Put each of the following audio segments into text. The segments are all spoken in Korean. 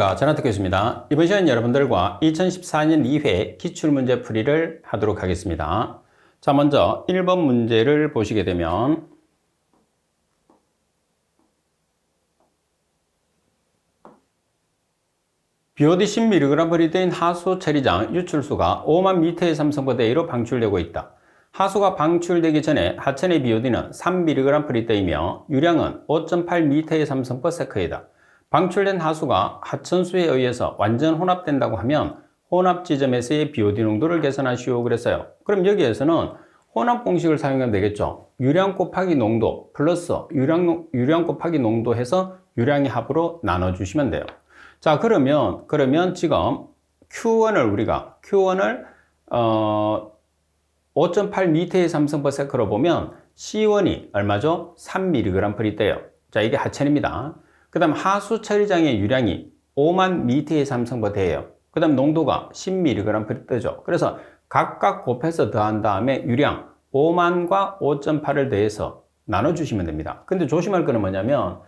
안녕하십니까. 전화특교수입니다. 이번 시간 여러분들과 2014년 2회 기출문제 풀이를 하도록 하겠습니다. 자, 먼저 1번 문제를 보시게 되면 BOD 10mg 인 하수 처리장 유출수가 5만 미터의 삼성포대로 방출되고 있다. 하수가 방출되기 전에 하천의 BOD는 3mg/L이며 유량은 5.8m의 삼성포세크이다. 방출된 하수가 하천수에 의해서 완전 혼합된다고 하면 혼합 지점에서의 BOD 농도를 계산하시오 그랬어요. 그럼 여기에서는 혼합 공식을 사용하면 되겠죠. 유량 곱하기 농도 플러스 유량 곱하기 농도 해서 유량의 합으로 나눠주시면 돼요. 자, 그러면 지금 Q1을 5.8m의 삼성포세크로 보면 C1이 얼마죠? 3mg/L예요. 자, 이게 하천입니다. 그 다음 하수 처리장의 유량이 5만 미터의 삼성포대예요. 그 다음 농도가 10mg/L죠. 그래서 각각 곱해서 더한 다음에 유량 5만과 5.8을 더해서 나눠주시면 됩니다. 근데 조심할 거는 뭐냐면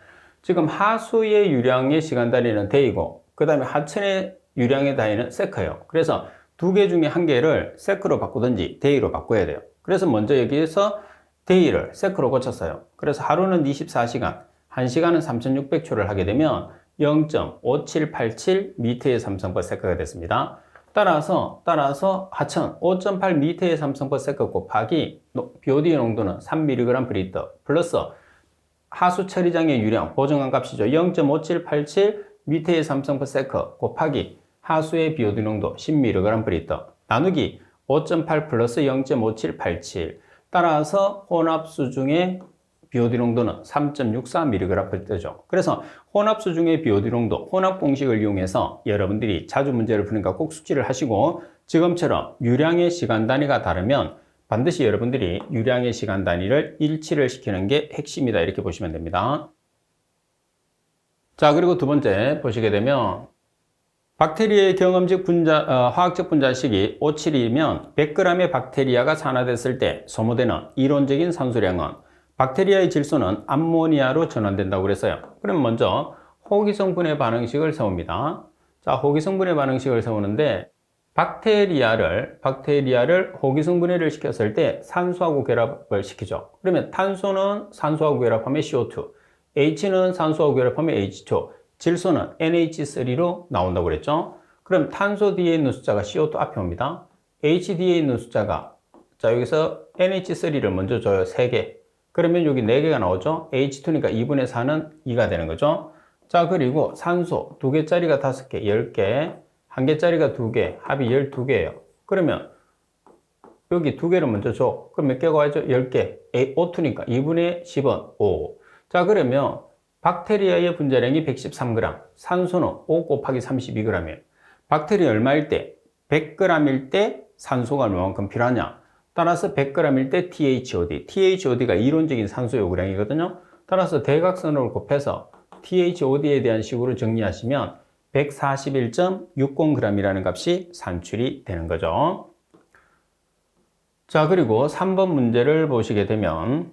지금 하수의 유량의 시간 단위는 데이고 그 다음에 하천의 유량의 단위는 세크예요. 그래서 두 개 중에 한 개를 세크로 바꾸든지 데이로 바꿔야 돼요. 그래서 먼저 여기에서 데이를 세크로 고쳤어요. 그래서 하루는 24시간, 1시간은 3600초를 하게 되면 0.5787m의 삼성포세크가 됐습니다. 따라서 하천 5.8m의 삼성포세크 곱하기 BOD 농도는 3mg/L 플러스 하수 처리장의 유량 보정한 값이죠. 0.5787m의 삼성포세크 곱하기 하수의 BOD 농도 10mg/L 나누기 5.8 플러스 0.5787 따라서 혼합수 중에 BOD 농도는 3.64mg/L죠. 그래서 혼합수 중의 BOD 농도, 혼합 공식을 이용해서 여러분들이 자주 문제를 푸니까 꼭 숙지를 하시고 지금처럼 유량의 시간 단위가 다르면 반드시 여러분들이 유량의 시간 단위를 일치를 시키는 게 핵심이다 이렇게 보시면 됩니다. 자, 그리고 두 번째 보시게 되면 박테리아의 경험적 화학적 분자식이 5,7이면 100g의 박테리아가 산화됐을 때 소모되는 이론적인 산소량은 박테리아의 질소는 암모니아로 전환된다고 그랬어요. 그럼 먼저 호기성분해 반응식을 세웁니다. 자, 호기성분해 반응식을 세우는데 박테리아를 호기성분해를 시켰을 때 산소하고 결합을 시키죠. 그러면 탄소는 산소하고 결합하면 CO2, H는 산소하고 결합하면 H2, 질소는 NH3로 나온다고 그랬죠. 그럼 탄소 뒤에 있는 숫자가 CO2 앞에 옵니다. H 뒤에 있는 숫자가 자 여기서 NH3를 먼저 줘요. 3개. 그러면 여기 4개가 나오죠. H2니까 2분의 4는 2가 되는 거죠. 자, 그리고 산소 2개짜리가 5개, 10개, 1개짜리가 2개, 합이 12개예요. 그러면 여기 2개를 먼저 줘. 그럼 몇 개가 와야죠? 10개. O2니까 2분의 10은 5. 자, 그러면 박테리아의 분자량이 113g, 산소는 5 곱하기 32g이에요. 박테리아 얼마일 때? 100g일 때 산소가 얼마만큼 필요하냐? 따라서 100g일 때 THOD가 이론적인 산소 요구량이거든요. 따라서 대각선으로 곱해서 THOD에 대한 식으로 정리하시면 141.60g이라는 값이 산출이 되는 거죠. 자, 그리고 3번 문제를 보시게 되면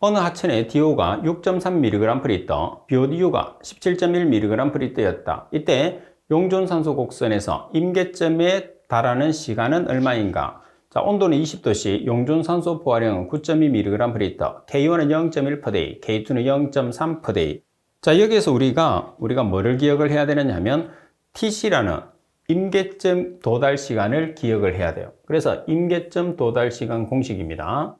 어느 하천의 DO가 6.3mg/L, BODU가 17.1mg/L였다. 이때 용존산소 곡선에서 임계점에 달하는 시간은 얼마인가? 자, 온도는 20도씨, 용존산소 포화량은 9.2mg/L, K1은 0.1%, K2는 0.3%. 자, 여기에서 우리가 뭐를 기억을 해야 되느냐 하면 TC라는 임계점 도달 시간을 기억을 해야 돼요. 그래서 임계점 도달 시간 공식입니다.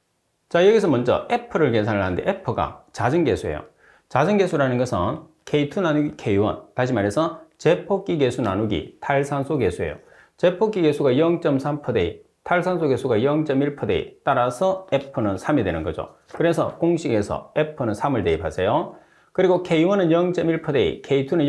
자, 여기서 먼저 F를 계산을 하는데 F가 자전계수예요. 자전계수라는 것은 K2 나누기 K1, 다시 말해서 제폭기 계수 나누기 탈산소 계수예요. 제폭기 계수가 0.3%, 탈산소 계수가 0.1%, 따라서 F는 3이 되는 거죠. 그래서 공식에서 F는 3을 대입하세요. 그리고 K1은 0.1%, K2는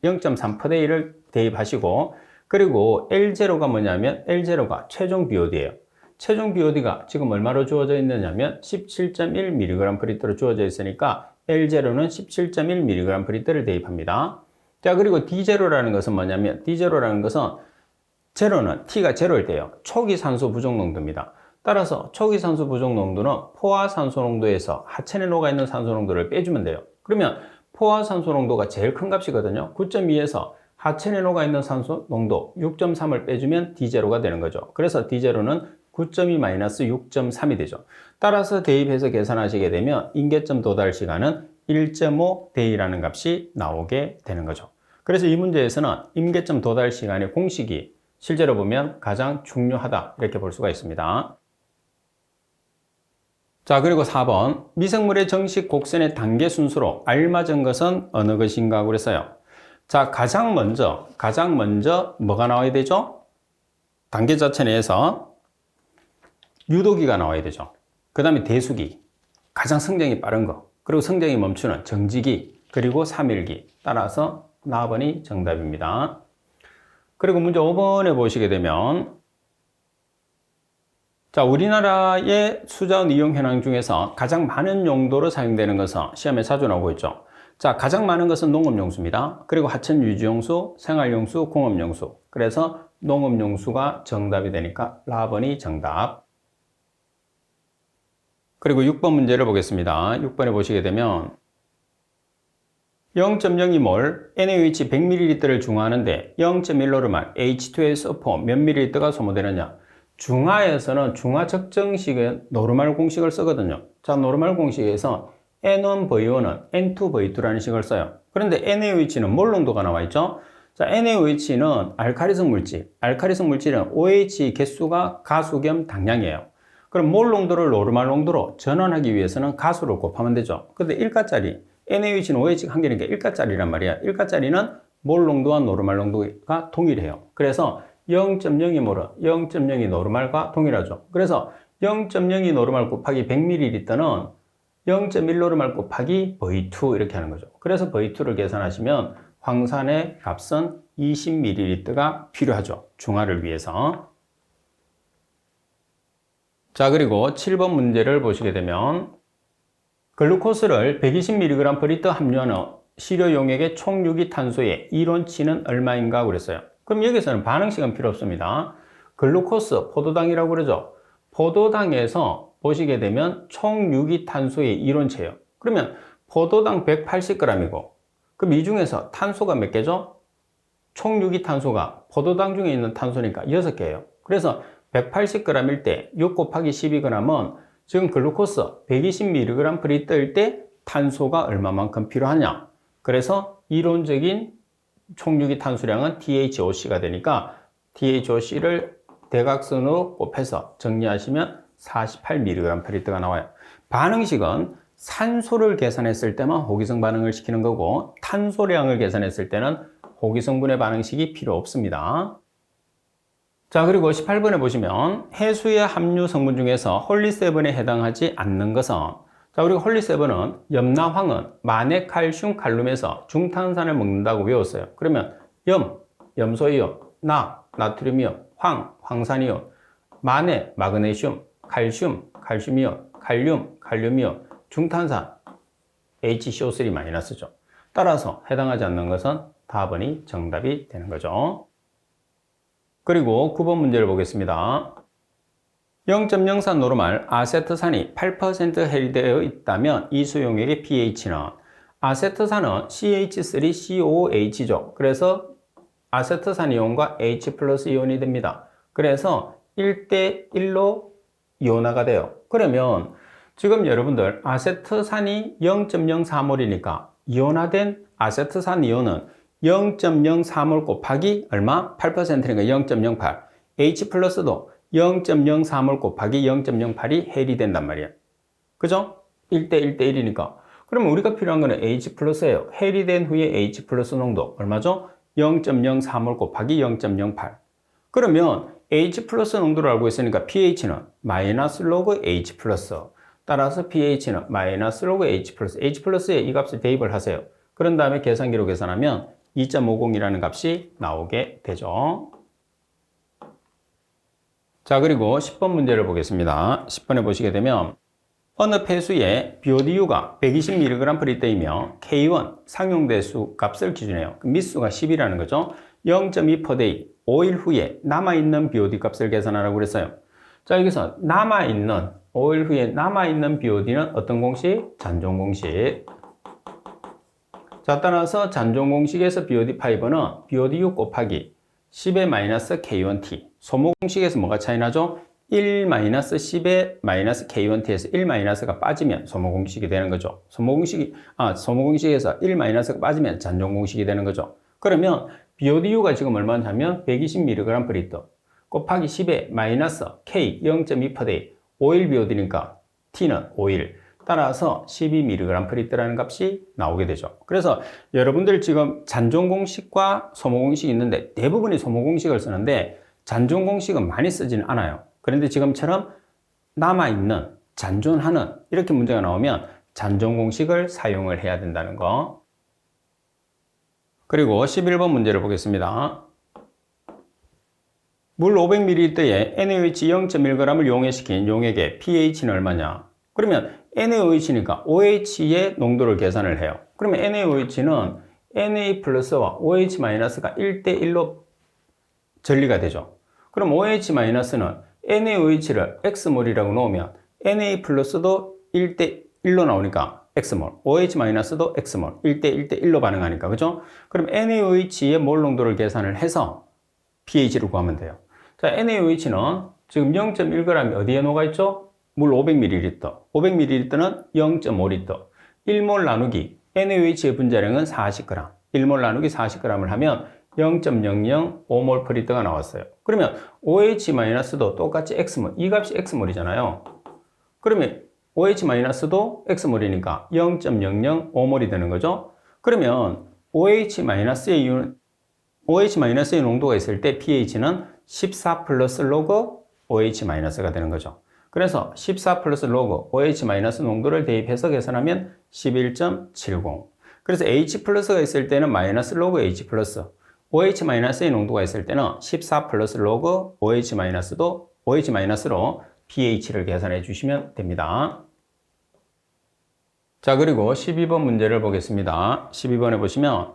0.3%를 대입하시고, 그리고 L0가 뭐냐면 L0가 최종 BOD예요. 최종 BOD가 지금 얼마로 주어져 있느냐면 17.1mg/L로 주어져 있으니까 L0는 17.1mg/L을 대입합니다. 자, 그리고 D0라는 것은 뭐냐면 D0라는 것은 제로는 T가 제로일 때예요. 초기 산소 부족 농도입니다. 따라서 초기 산소 부족 농도는 포화 산소 농도에서 하천에 녹아 있는 산소 농도를 빼주면 돼요. 그러면 포화산소 농도가 제일 큰 값이거든요. 9.2에서 하천에 녹아있는 산소 농도 6.3을 빼주면 D0가 되는 거죠. 그래서 D0는 9.2 마이너스 6.3이 되죠. 따라서 대입해서 계산하시게 되면 임계점 도달 시간은 1.5 데이라는 값이 나오게 되는 거죠. 그래서 이 문제에서는 임계점 도달 시간의 공식이 실제로 보면 가장 중요하다 이렇게 볼 수가 있습니다. 자, 그리고 4번 미생물의 정식 곡선의 단계 순서로 알맞은 것은 어느 것인가 그랬어요. 자, 가장 먼저 뭐가 나와야 되죠? 단계 자체 내에서 유도기가 나와야 되죠. 그 다음에 대수기, 가장 성장이 빠른 거, 그리고 성장이 멈추는 정지기, 그리고 3일기. 따라서 4번이 정답입니다. 그리고 문제 5번에 보시게 되면 자, 우리나라의 수자원 이용 현황 중에서 가장 많은 용도로 사용되는 것은 시험에 자주 나오고 있죠. 자, 가장 많은 것은 농업용수입니다. 그리고 하천 유지용수, 생활용수, 공업용수. 그래서 농업용수가 정답이 되니까 4번이 정답. 그리고 6번 문제를 보겠습니다. 6번에 보시게 되면 0.02몰 NaOH 100ml를 중화하는데 0.1노르말 H2SO4 몇 ml가 소모되느냐. 중화에서는 중화 적정식의 노르말 공식을 쓰거든요. 자, 노르말 공식에서 N1V1은 N2V2라는 식을 써요. 그런데 NaOH는 몰 농도가 나와 있죠. 자, NaOH는 알카리성 물질. 알카리성 물질은 OH 개수가 가수 겸 당량이에요. 그럼 몰 농도를 노르말 농도로 전환하기 위해서는 가수를 곱하면 되죠. 근데 1가짜리 NaOH는 OH 한 개니까 1가짜리란 말이야. 1가짜리는 몰 농도와 노르말 농도가 동일해요. 그래서 0.02몰은 0.02 노르말과 동일하죠. 그래서 0.02 노르말 곱하기 100ml는 0.1 노르말 곱하기 V2 이렇게 하는 거죠. 그래서 V2를 계산하시면 황산의 값은 20ml가 필요하죠. 중화를 위해서. 자, 그리고 7번 문제를 보시게 되면 글루코스를 120mg/L 함유하는 시료 용액의 총 유기탄소의 이론치는 얼마인가 그랬어요. 그럼 여기서는 반응식은 필요 없습니다. 글루코스, 포도당이라고 그러죠. 포도당에서 보시게 되면 총 유기탄소의 이론체예요. 그러면 포도당 180g이고 그럼 이 중에서 탄소가 몇 개죠? 총 유기탄소가 포도당 중에 있는 탄소니까 6개예요. 그래서 180g일 때 6 곱하기 12g은 지금 글루코스 120mg/L일 때 탄소가 얼마만큼 필요하냐. 그래서 이론적인 총유기탄소량은 THOC가 되니까 THOC를 대각선으로 곱해서 정리하시면 48mg/L가 나와요. 반응식은 산소를 계산했을 때만 호기성 반응을 시키는 거고 탄소량을 계산했을 때는 호기성분해 반응식이 필요 없습니다. 자, 그리고 18번에 보시면 해수의 함유 성분 중에서 홀리7에 해당하지 않는 것은 자, 그리고 홀리7은 염나황은 마네, 칼슘, 칼륨에서 중탄산을 먹는다고 외웠어요. 그러면 염소이온, 나트륨이온, 황산이온, 마네, 마그네슘, 칼슘, 칼슘이온, 칼륨이온, 중탄산, HCO3-죠. 따라서 해당하지 않는 것은 4번이 정답이 되는 거죠. 그리고 9번 문제를 보겠습니다. 0.04 노르말 아세트산이 8% 해리되어 있다면 이 수용액의 pH는 아세트산은 CH3COOH죠. 그래서 아세트산 이온과 H 플러스 이온이 됩니다. 그래서 1대1로 이온화가 돼요. 그러면 지금 여러분들 아세트산이 0.04몰이니까 이온화된 아세트산 이온은 0.04몰 곱하기 얼마? 8%니까 0.08. H 플러스도 0.04몰 곱하기 0.08이 헬이 된단 말이야. 그죠? 1대1이니까. 그러면 우리가 필요한 거는 H 플러스예요. 헬이 된 후에 H 플러스 농도 얼마죠? 0.04몰 곱하기 0.08. 그러면 H 플러스 농도를 알고 있으니까 pH는 마이너스 로그 H 플러스. 따라서 pH는 마이너스 로그 H 플러스. H 플러스에 이 값을 대입을 하세요. 그런 다음에 계산기로 계산하면 2.50이라는 값이 나오게 되죠. 자, 그리고 10번 문제를 보겠습니다. 10번에 보시게 되면 어느 폐수의 BODU가 120mg/L이며 K1 상용대수 값을 기준해요. 미수가 10이라는 거죠. 0.2 per day, 5일 후에 남아있는 BOD 값을 계산하라고 그랬어요. 자, 여기서 5일 후에 남아있는 BOD는 어떤 공식? 잔존 공식. 자, 따라서 잔존 공식에서 BOD5는 BOD6 곱하기 10의 마이너스 K1T. 소모 공식에서 뭐가 차이 나죠? 1 마이너스 10의 마이너스 K1T에서 1 마이너스가 빠지면 소모 공식이 되는 거죠. 소모 공식에서 1 마이너스가 빠지면 잔존 공식이 되는 거죠. 그러면 BODU가 지금 얼마냐면 120mg/L 곱하기 10의 마이너스 K 0.2%의 5일 BOD니까 T는 5일. 따라서 12mg/L라는 값이 나오게 되죠. 그래서 여러분들 지금 잔존 공식과 소모 공식이 있는데 대부분이 소모 공식을 쓰는데 잔존 공식은 많이 쓰지는 않아요. 그런데 지금처럼 남아있는 잔존하는 이렇게 문제가 나오면 잔존 공식을 사용을 해야 된다는 거. 그리고 11번 문제를 보겠습니다. 물 500ml에 NaOH 0.1g을 용해시킨 용액의 pH는 얼마냐? 그러면 NaOH니까 OH의 농도를 계산을 해요. 그러면 NaOH는 Na 플러스와 OH 마이너스가 1대1로 전리가 되죠. 그럼 OH 마이너스는 NaOH를 X몰이라고 놓으면 Na 플러스도 1대1로 나오니까 X몰, OH 마이너스도 X몰, 1대1로 반응하니까, 그죠? 그럼 NaOH의 몰 농도를 계산을 해서 pH를 구하면 돼요. 자, NaOH는 지금 0.1g이 어디에 녹아있죠? 물 500ml, 500ml는 0.5L, 1몰 나누기 NaOH의 분자량은 40g, 1몰 나누기 40g을 하면 0.005몰/L가 나왔어요. 그러면 OH-도 똑같이 X몰, 이 값이 X몰이잖아요. 그러면 OH-도 X몰이니까 0.005몰이 되는 거죠. 그러면 OH-의 농도가 있을 때 pH는 14 플러스 로그 OH-가 되는 거죠. 그래서 14 플러스 로그 OH- 농도를 대입해서 계산하면 11.70. 그래서 H 플러스가 있을 때는 마이너스 로그 H 플러스, OH-의 농도가 있을 때는 14 플러스 로그 OH-도 OH-로 pH를 계산해 주시면 됩니다. 자, 그리고 12번 문제를 보겠습니다. 12번에 보시면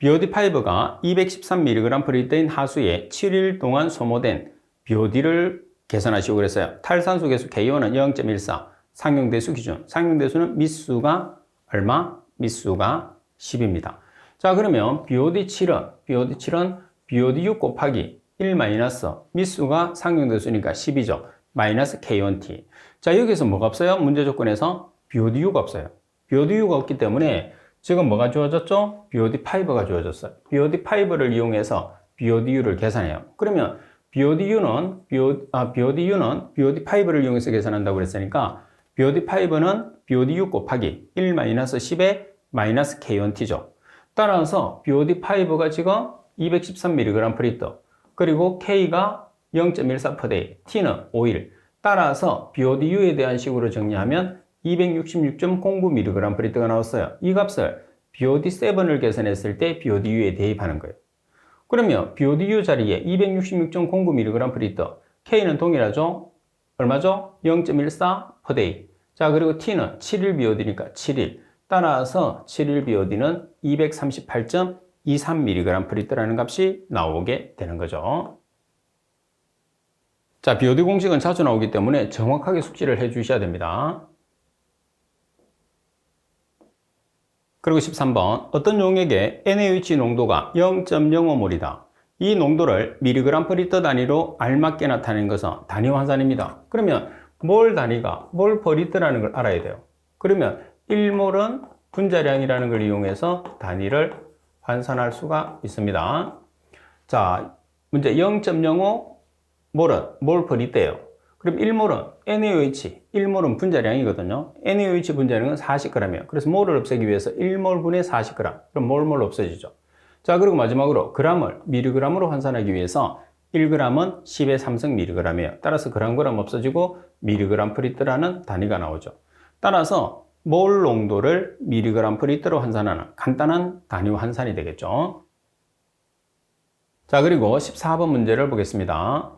BOD5가 213mg/L인 하수에 7일 동안 소모된 BOD를 계산하시고 그랬어요. 탈산소 계수 K1은 0.14, 상용대수 기준. 상용대수는 미수가 얼마? 미수가 10입니다. 자, 그러면 BOD7은 BOD6 곱하기 1 마이너스 미수가 상용대수니까 10이죠. 마이너스 K1T. 자, 여기서 뭐가 없어요? 문제 조건에서 BOD6가 없어요. BOD6가 없기 때문에 지금 뭐가 주어졌죠? BOD5가 주어졌어요. BOD5를 이용해서 BODU를 계산해요. 그러면 BODU는 BOD5를 이용해서 계산한다고 그랬으니까 BOD5는 BOD6 곱하기 1 마이너스 10의 마이너스 K1T죠. 따라서 BOD5가 지금 213mg/L 그리고 K가 0.14%, T는 5일. 따라서 BODU에 대한 식으로 정리하면 266.09mg/L가 나왔어요. 이 값을 BOD7을 계산했을 때 BODU에 대입하는 거예요. 그러면 BODU 자리에 266.09mg/L, K는 동일하죠? 얼마죠? 0.14/day. 자, 그리고 T는 7일 BOD니까 7일. 따라서 7일 BOD는 238.23mg/L라는 값이 나오게 되는 거죠. 자, BOD 공식은 자주 나오기 때문에 정확하게 숙지를 해 주셔야 됩니다. 그리고 13번, 어떤 용액의 NaOH 농도가 0.05몰이다. 이 농도를 mg/L 단위로 알맞게 나타내는 것은 단위 환산입니다. 그러면 몰 단위가 몰/L라는 걸 알아야 돼요. 그러면 1몰은 분자량이라는 걸 이용해서 단위를 환산할 수가 있습니다. 자, 문제 0.05몰은 몰/L예요. 그럼 1몰은 NaOH, 1몰은 분자량이거든요. NaOH 분자량은 40g이에요. 그래서 몰을 없애기 위해서 1몰분의 40g. 그럼 몰 없어지죠. 자, 그리고 마지막으로 g을 mg으로 환산하기 위해서 1g은 10의 3승 mg이에요. 따라서 g 없어지고 mg/L라는 단위가 나오죠. 따라서 몰 농도를 mg/L로 환산하는 간단한 단위 환산이 되겠죠. 자, 그리고 14번 문제를 보겠습니다.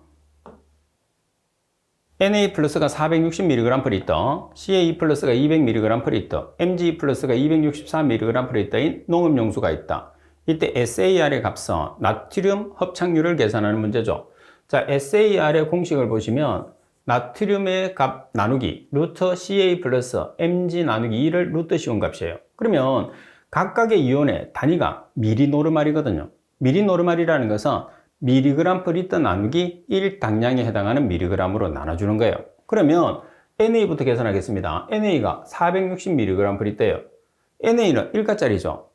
Na 플러스가 460mg/L, Ca 플러스가 200mg/L, Mg 플러스가 264mg/L인 농업용수가 있다. 이때 SAR의 값은 나트륨 합착률을 계산하는 문제죠. 자, SAR의 공식을 보시면 나트륨의 값 나누기 루트 CA 플러스 Mg 나누기 2를 루트 씌운 값이에요. 그러면 각각의 이온의 단위가 미리노르말이거든요. 미리노르말이라는 것은 미리그램 per 리터 나누기 1당량에 해당하는 미리그램으로 나눠주는 거예요. 그러면 NA부터 계산하겠습니다. NA가 460mg per 리터예요. NA는 1가짜리죠.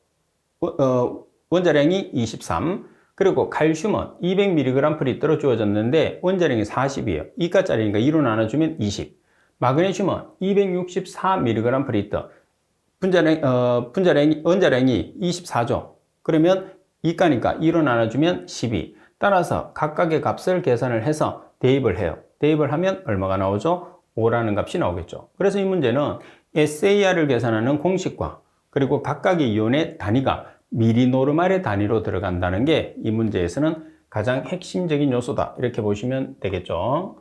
원자량이 23. 그리고 칼슘은 200mg per 리터로 주어졌는데 원자량이 40이에요. 2가짜리니까 2로 나눠주면 20. 마그네슘은 264mg per 리터. 원자량이 24죠. 그러면 2가니까 2로 나눠주면 12. 따라서 각각의 값을 계산을 해서 대입을 해요. 대입을 하면 얼마가 나오죠? 5라는 값이 나오겠죠. 그래서 이 문제는 SAR을 계산하는 공식과 그리고 각각의 이온의 단위가 미리노르말의 단위로 들어간다는 게 이 문제에서는 가장 핵심적인 요소다. 이렇게 보시면 되겠죠.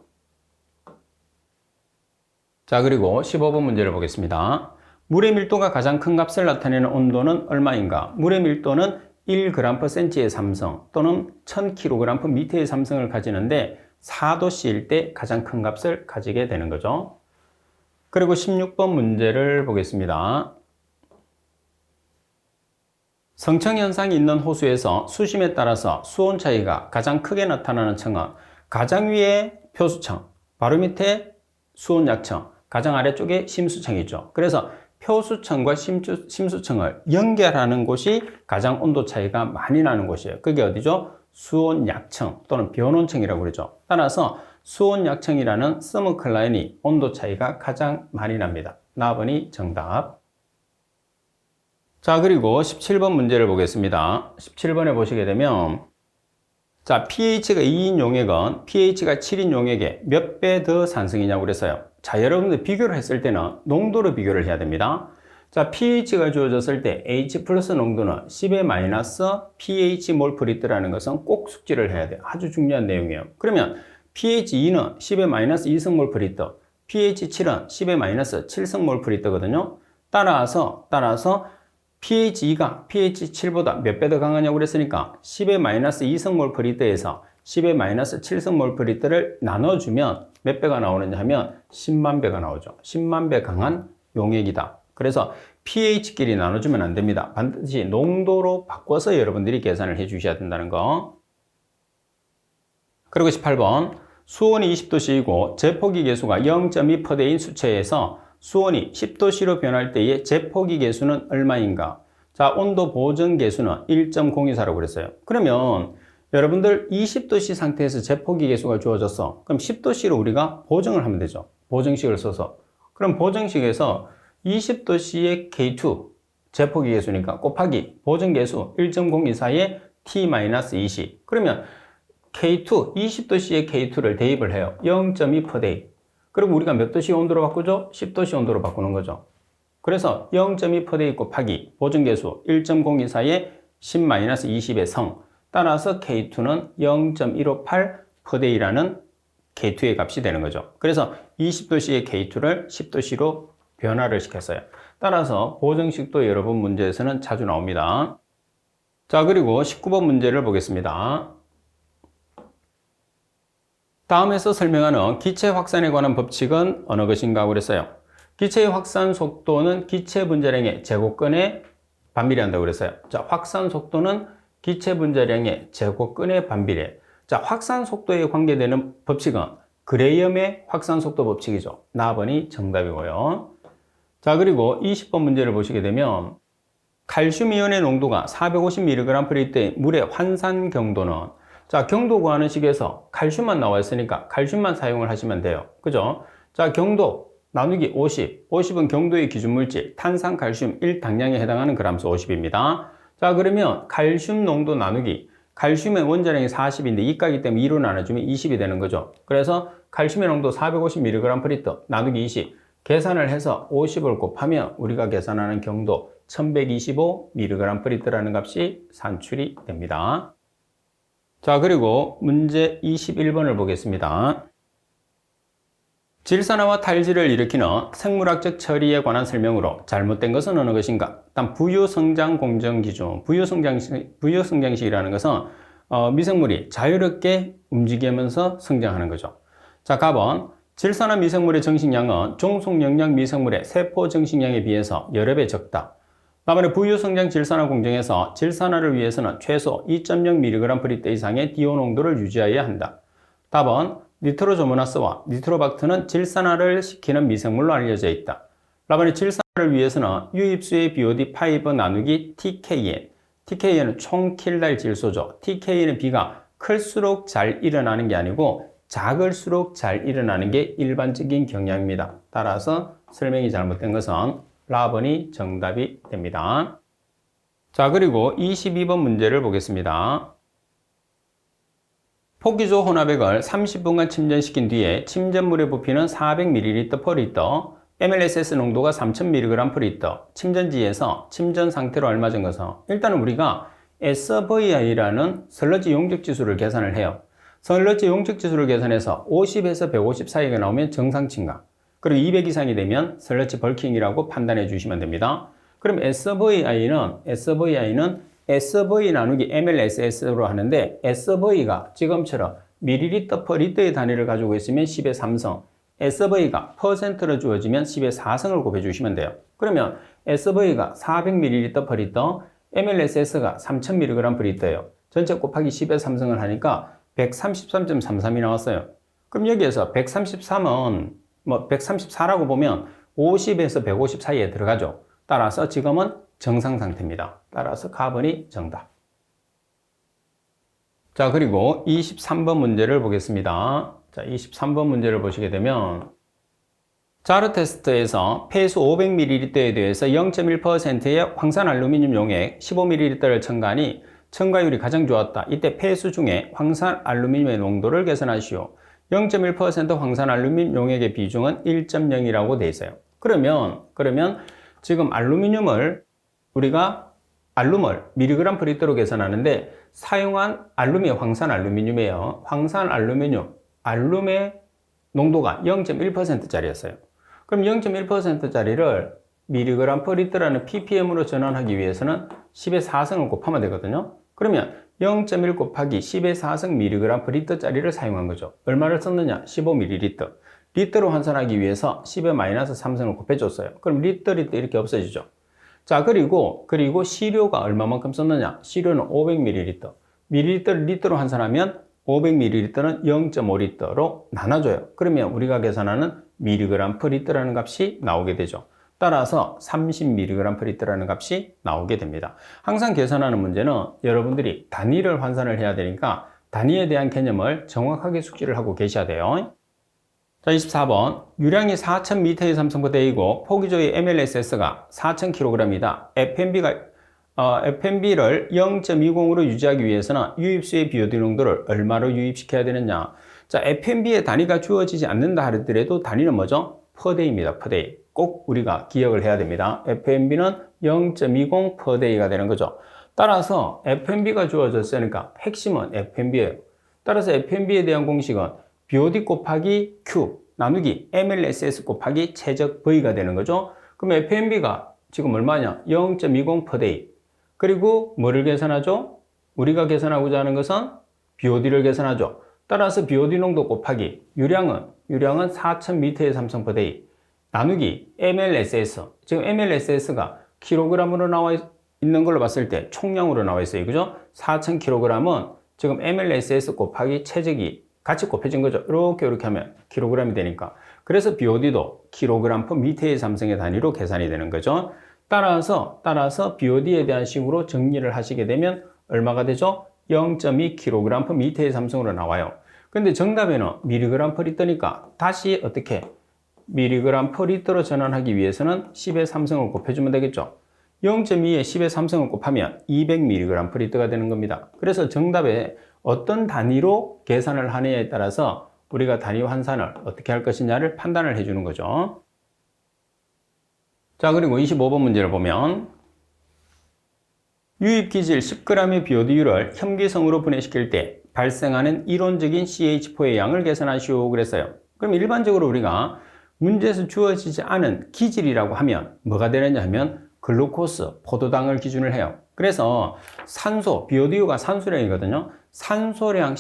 자, 그리고 15번 문제를 보겠습니다. 물의 밀도가 가장 큰 값을 나타내는 온도는 얼마인가? 물의 밀도는 1g/cm의 삼성 또는 1000kg/m의 삼성을 가지는데 4도씨일 때 가장 큰 값을 가지게 되는 거죠. 그리고 16번 문제를 보겠습니다. 성층현상이 있는 호수에서 수심에 따라서 수온 차이가 가장 크게 나타나는 층은 가장 위에 표수층, 바로 밑에 수온 약층, 가장 아래쪽에 심수층이죠. 그래서 표수층과 심수층을 연결하는 곳이 가장 온도 차이가 많이 나는 곳이에요. 그게 어디죠? 수온 약층 또는 변온층이라고 그러죠. 따라서 수온 약층이라는 서머클라인이 온도 차이가 가장 많이 납니다. 4번이 정답. 자, 그리고 17번 문제를 보겠습니다. 17번에 보시게 되면 자, pH가 2인 용액은 pH가 7인 용액에 몇 배 더 산성이냐고 그랬어요. 자, 여러분들 비교를 했을 때는 농도로 비교를 해야 됩니다. 자, pH가 주어졌을 때 H 플러스 농도는 10의 마이너스 pH 몰 per 리터라는 것은 꼭 숙지를 해야 돼요. 아주 중요한 내용이에요. 그러면 pH 2는 10의 마이너스 2성 몰 per 리터, pH 7은 10의 마이너스 7성 몰 per 리터거든요. 따라서 pH 2가 pH 7보다 몇 배 더 강하냐고 그랬으니까 10의 마이너스 2성 몰 per 리터에서 10의 마이너스 7성 몰 per 리터를 나눠주면 몇 배가 나오느냐 하면 10만 배가 나오죠. 10만 배 강한 용액이다. 그래서 pH끼리 나눠주면 안 됩니다. 반드시 농도로 바꿔서 여러분들이 계산을 해 주셔야 된다는 거. 그리고 18번 수온이 20도씨이고 제폭이 계수가 0.2 per day인 수체에서 수온이 10도씨로 변할 때의 제폭이 계수는 얼마인가? 자, 온도 보정 계수는 1.024라고 그랬어요. 그러면 여러분들 20도씨 상태에서 제폭이 계수가 주어졌어. 그럼 10도씨로 우리가 보정을 하면 되죠. 보정식을 써서. 그럼 보정식에서 20도씨의 K2 제폭이 계수니까 곱하기 보정 계수 1.024의 T-20. 그러면 K2, 20도씨의 K2를 대입을 해요. 0.2 per day. 그리고 우리가 몇 도씨 온도로 바꾸죠? 10도씨 온도로 바꾸는 거죠. 그래서 0.2 per day 곱하기 보정계수 1.024의 10-20의 성. 따라서 K2는 0.158 per day라는 K2의 값이 되는 거죠. 그래서 20도씨의 K2를 10도씨로 변화를 시켰어요. 따라서 보정식도 여러분 문제에서는 자주 나옵니다. 자, 그리고 19번 문제를 보겠습니다. 다음에서 설명하는 기체 확산에 관한 법칙은 어느 것인가 그랬어요. 기체의 확산 속도는 기체 분자량의 제곱근에 반비례한다고 그랬어요. 자, 확산 속도는 기체 분자량의 제곱근에 반비례. 자, 확산 속도에 관계되는 법칙은 그레이엄의 확산 속도 법칙이죠. 4번이 정답이고요. 자, 그리고 20번 문제를 보시게 되면 칼슘 이온의 농도가 450mg per 리터의 물의 환산 경도는 자, 경도 구하는 식에서 칼슘만 나와 있으니까 칼슘만 사용을 하시면 돼요. 그죠? 자, 경도 나누기 50. 50은 경도의 기준물질 탄산칼슘 1당량에 해당하는 그람수 50입니다. 자, 그러면 칼슘 농도 나누기 칼슘의 원자량이 40인데 2가기 때문에 2로 나눠주면 20이 되는 거죠. 그래서 칼슘의 농도 450mg per 리터 나누기 20 계산을 해서 50을 곱하면 우리가 계산하는 경도 1125mg per 리터라는 값이 산출이 됩니다. 자, 그리고 문제 21번을 보겠습니다. 질산화와 탈지를 일으키는 생물학적 처리에 관한 설명으로 잘못된 것은 어느 것인가? 일단 부유성장 공정 기준, 부유성장식이라는 것은 미생물이 자유롭게 움직이면서 성장하는 거죠. 자, 답은 질산화 미생물의 정식량은 종속 영양 미생물의 세포 정식량에 비해서 여러 배 적다. 다음에 부유성장 질산화 공정에서 질산화를 위해서는 최소 2.0mg/L 이상의 DO 농도를 유지해야 한다. 답은 니트로조모나스와 니트로박트는 질산화를 시키는 미생물로 알려져 있다. 답은 질산화를 위해서는 유입수의 BOD5 나누기 TKN. TKN은 총킬달 질소죠. TKN의 B가 클수록 잘 일어나는 게 아니고 작을수록 잘 일어나는 게 일반적인 경향입니다. 따라서 설명이 잘못된 것은 라번이 정답이 됩니다. 자, 그리고 22번 문제를 보겠습니다. 포기조 혼합액을 30분간 침전시킨 뒤에 침전물에 부피는 400ml/L, MLSS 농도가 3000mg/L, 침전지에서 침전 상태로 알맞은 것은 일단은 우리가 SVI라는 설러지 용적 지수를 계산을 해요. 설러지 용적 지수를 계산해서 50에서 150 사이가 나오면 정상침강, 그리고 200 이상이 되면 설러지 벌킹이라고 판단해 주시면 됩니다. 그럼 SVI는 SV 나누기 MLSS로 하는데 SV가 지금처럼 ml/L의 단위를 가지고 있으면 10의 3승, SV가 퍼센트로 주어지면 10의 4승을 곱해주시면 돼요. 그러면 SV가 400ml/L, MLSS가 3000mg/L예요. 전체 곱하기 10의 3승을 하니까 133.33이 나왔어요. 그럼 여기에서 133은 134라고 보면 50에서 150 사이에 들어가죠. 따라서 지금은 정상 상태입니다. 따라서 가번이 정답. 자, 그리고 23번 문제를 보겠습니다. 자, 23번 문제를 보시게 되면 자르 테스트에서 폐수 500ml에 대해서 0.1%의 황산 알루미늄 용액 15ml를 첨가하니 첨가율이 가장 좋았다. 이때 폐수 중에 황산 알루미늄의 농도를 계산하시오. 0.1% 황산 알루미늄 용액의 비중은 1.0이라고 되어 있어요. 그러면 지금 알루미늄을 우리가 알룸을 mg/L로 계산하는데 사용한 알룸이 황산 알루미늄이에요. 황산 알루미늄, 알룸의 농도가 0.1%짜리였어요. 그럼 0.1%짜리를 mg/L라는 ppm으로 전환하기 위해서는 10의 4승을 곱하면 되거든요. 그러면 0.1 곱하기 10의 4승 mg/L짜리를 사용한 거죠. 얼마를 썼느냐? 15ml. 리터로 환산하기 위해서 10의 마이너스 3승을 곱해줬어요. 그럼 리터 이렇게 없어지죠. 자, 그리고 시료가 얼마만큼 썼느냐? 시료는 500ml. 밀리리터를 리터로 환산하면 500ml는 0.5리터로 나눠줘요. 그러면 우리가 계산하는 mg/L라는 값이 나오게 되죠. 따라서 30mg/L라는 값이 나오게 됩니다. 항상 계산하는 문제는 여러분들이 단위를 환산을 해야 되니까 단위에 대한 개념을 정확하게 숙지를 하고 계셔야 돼요. 자, 24번. 유량이 4000m의 삼성포대이고 포기조의 MLSS가 4000kg이다. FMB를 0.20으로 유지하기 위해서는 유입수의 BOD 농도를 얼마로 유입시켜야 되느냐? 자, FMB의 단위가 주어지지 않는다 하더라도 단위는 뭐죠? 퍼데이입니다. 퍼데이. 꼭 우리가 기억을 해야 됩니다. FMB는 0.20 퍼데이가 되는 거죠. 따라서 FMB가 주어졌으니까 핵심은 FMB예요. 따라서 FMB에 대한 공식은 BOD 곱하기 Q 나누기 MLSS 곱하기 최적 V가 되는 거죠. 그럼 FMB가 지금 얼마냐? 0.20 per day. 그리고 뭐를 계산하죠? 우리가 계산하고자 하는 것은 BOD를 계산하죠. 따라서 BOD 농도 곱하기 유량은 4000m의 삼성 per day 나누기 MLSS. 지금 MLSS가 킬로그램으로 나와 있는 걸로 봤을 때 총량으로 나와 있어요. 그죠? 4000kg은 지금 MLSS 곱하기 최적이 같이 곱해진 거죠. 이렇게 하면 킬로그램이 되니까. 그래서 BOD도 킬로그램 per 미터의 삼성의 단위로 계산이 되는 거죠. 따라서 BOD에 대한 식으로 정리를 하시게 되면 얼마가 되죠? 0.2kg per 미터의 삼성으로 나와요. 근데 정답에는 mg per 리터니까 다시 어떻게 mg per 리터로 전환하기 위해서는 10의 3승을 곱해주면 되겠죠. 0.2에 10의 3승을 곱하면 200mg per 리터가 되는 겁니다. 그래서 정답에 어떤 단위로 계산을 하느냐에 따라서 우리가 단위 환산을 어떻게 할 것이냐를 판단을 해주는 거죠. 자, 그리고 25번 문제를 보면 유입기질 10g의 BOD율을 혐기성으로 분해시킬 때 발생하는 이론적인 CH4의 양을 계산하시오 그랬어요. 그럼 일반적으로 우리가 문제에서 주어지지 않은 기질이라고 하면 뭐가 되느냐 하면 글루코스, 포도당을 기준을 해요. 그래서 산소, BODU가 산소량이거든요. 산소량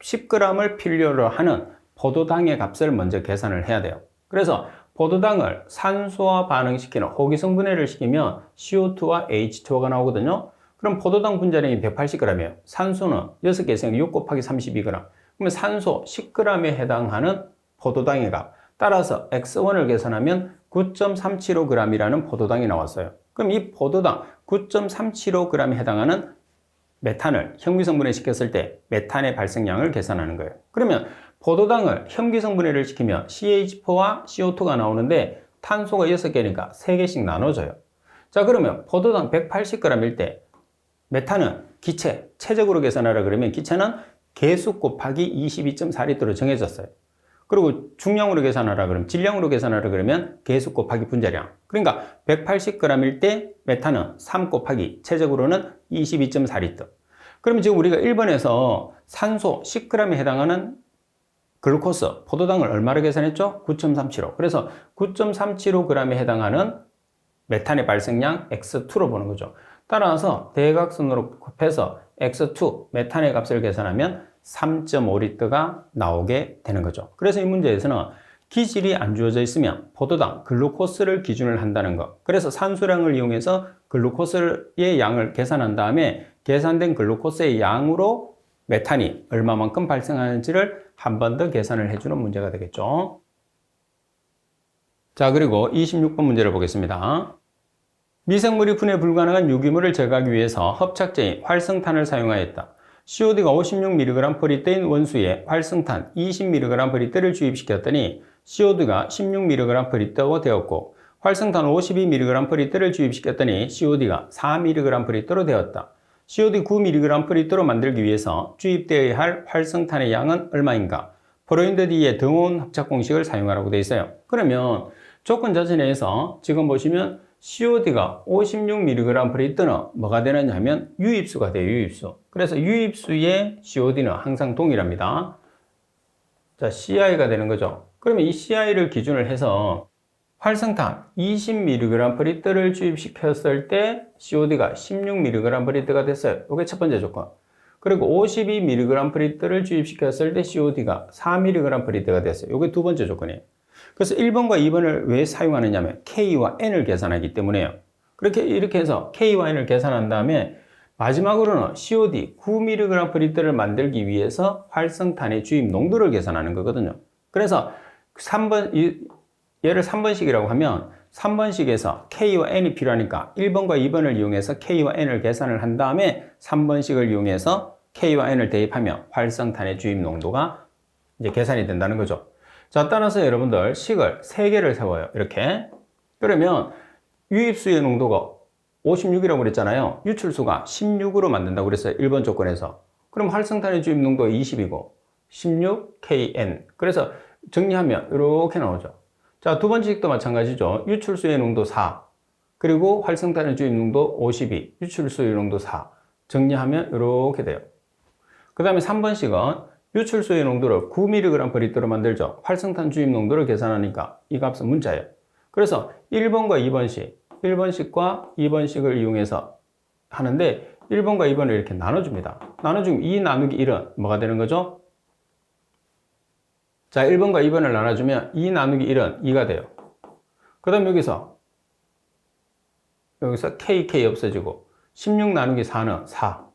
10g을 필요로 하는 포도당의 값을 먼저 계산을 해야 돼요. 그래서 포도당을 산소와 반응시키는 호기성분해를 시키면 CO2와 H2O가 나오거든요. 그럼 포도당 분자량이 180g이에요. 산소는 6개 있으니까 6 곱하기 32g. 그러면 산소 10g에 해당하는 포도당의 값. 따라서 X1을 계산하면 9.375g이라는 포도당이 나왔어요. 그럼 이 포도당 9.375g에 해당하는 메탄을 현기성분해 시켰을 때 메탄의 발생량을 계산하는 거예요. 그러면 포도당을 현기성분해를 시키면 CH4와 CO2가 나오는데 탄소가 6개니까 3개씩 나눠져요. 자, 그러면 포도당 180g일 때 메탄은 기체, 체적으로 계산하라 그러면 기체는 개수 곱하기 22.4리터로 정해졌어요. 그리고 중량으로 계산하라 그러면, 질량으로 계산하라 그러면 개수 곱하기 분자량. 그러니까 180g일 때 메탄은 3 곱하기 체적으로는 22.4리터. 그러면 지금 우리가 1번에서 산소 10g에 해당하는 글루코스, 포도당을 얼마로 계산했죠? 9.375. 그래서 9.375g에 해당하는 메탄의 발생량 X2로 보는 거죠. 따라서 대각선으로 곱해서 X2, 메탄의 값을 계산하면 3.5리터가 나오게 되는 거죠. 그래서 이 문제에서는 기질이 안 주어져 있으면 포도당, 글루코스를 기준을 한다는 것. 그래서 산소량을 이용해서 글루코스의 양을 계산한 다음에 계산된 글루코스의 양으로 메탄이 얼마만큼 발생하는지를 한 번 더 계산을 해주는 문제가 되겠죠. 자, 그리고 26번 문제를 보겠습니다. 미생물이 분해 불가능한 유기물을 제거하기 위해서 합착제인 활성탄을 사용하였다. COD가 56mg/L인 원수에 활성탄 20mg/L를 주입시켰더니 COD가 16mg/L가 되었고 활성탄 52mg/L를 주입시켰더니 COD가 4mg/L로 되었다. COD 9mg/L로 만들기 위해서 주입되어야 할 활성탄의 양은 얼마인가? 프로인드 D의 등온 합착 공식을 사용하라고 되어 있어요. 그러면 조건 자체 내에서 지금 보시면 COD가 56mg/L는 뭐가 되느냐 하면 유입수가 돼요, 유입수. 그래서 유입수의 COD는 항상 동일합니다. 자, CI가 되는 거죠. 그러면 이 CI를 기준을 해서 활성탄 20mg/L을 주입시켰을 때 COD가 16mg/L가 됐어요. 이게 첫 번째 조건. 그리고 52mg/L를 주입시켰을 때 COD가 4mg/L가 됐어요. 이게 두 번째 조건이에요. 그래서 1번과 2번을 왜 사용하느냐 하면 K와 N을 계산하기 때문에요. 이렇게 해서 K와 N을 계산한 다음에 마지막으로는 COD 9mg/L를 만들기 위해서 활성탄의 주입 농도를 계산하는 거거든요. 그래서 3번, 얘를 3번식이라고 하면 3번식에서 K와 N이 필요하니까 1번과 2번을 이용해서 K와 N을 계산을 한 다음에 3번식을 이용해서 K와 N을 대입하면 활성탄의 주입 농도가 이제 계산이 된다는 거죠. 자, 따라서 여러분들 식을 3개를 세워요. 이렇게. 그러면 유입수의 농도가 56이라고 그랬잖아요. 유출수가 16으로 만든다고 그랬어요. 1번 조건에서. 그럼 활성탄의 주입 농도가 20이고 16KN. 그래서 정리하면 이렇게 나오죠. 자, 두 번째 식도 마찬가지죠. 유출수의 농도 4. 그리고 활성탄의 주입 농도 52. 유출수의 농도 4. 정리하면 이렇게 돼요. 그 다음에 3번식은 유출수의 농도를 9mg/L로 만들죠. 활성탄 주입 농도를 계산하니까 이 값은 문자예요. 그래서 1번과 2번식, 1번식과 2번식을 이용해서 하는데 1번과 2번을 이렇게 나눠줍니다. 나눠주면 2 나누기 1은 뭐가 되는 거죠? 자, 1번과 2번을 나눠주면 2 나누기 1은 2가 돼요. 그 다음 여기서 KK 없어지고 16 나누기 4는 4,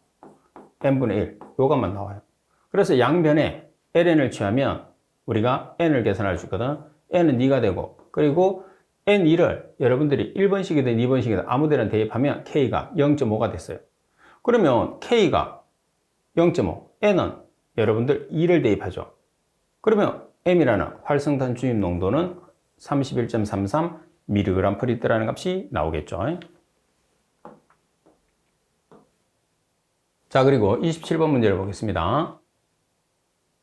n분의 1, 요것만 나와요. 그래서 양변에 ln을 취하면 우리가 n을 계산할 수 있거든. n은 2가 되고, 그리고 n2를 여러분들이 1번식이든 2번식이든 아무 데나 대입하면 k가 0.5가 됐어요. 그러면 k가 0.5, n은 여러분들 2를 대입하죠. 그러면 m이라는 활성탄 주입 농도는 31.33mg/L라는 값이 나오겠죠. 자, 그리고 27번 문제를 보겠습니다.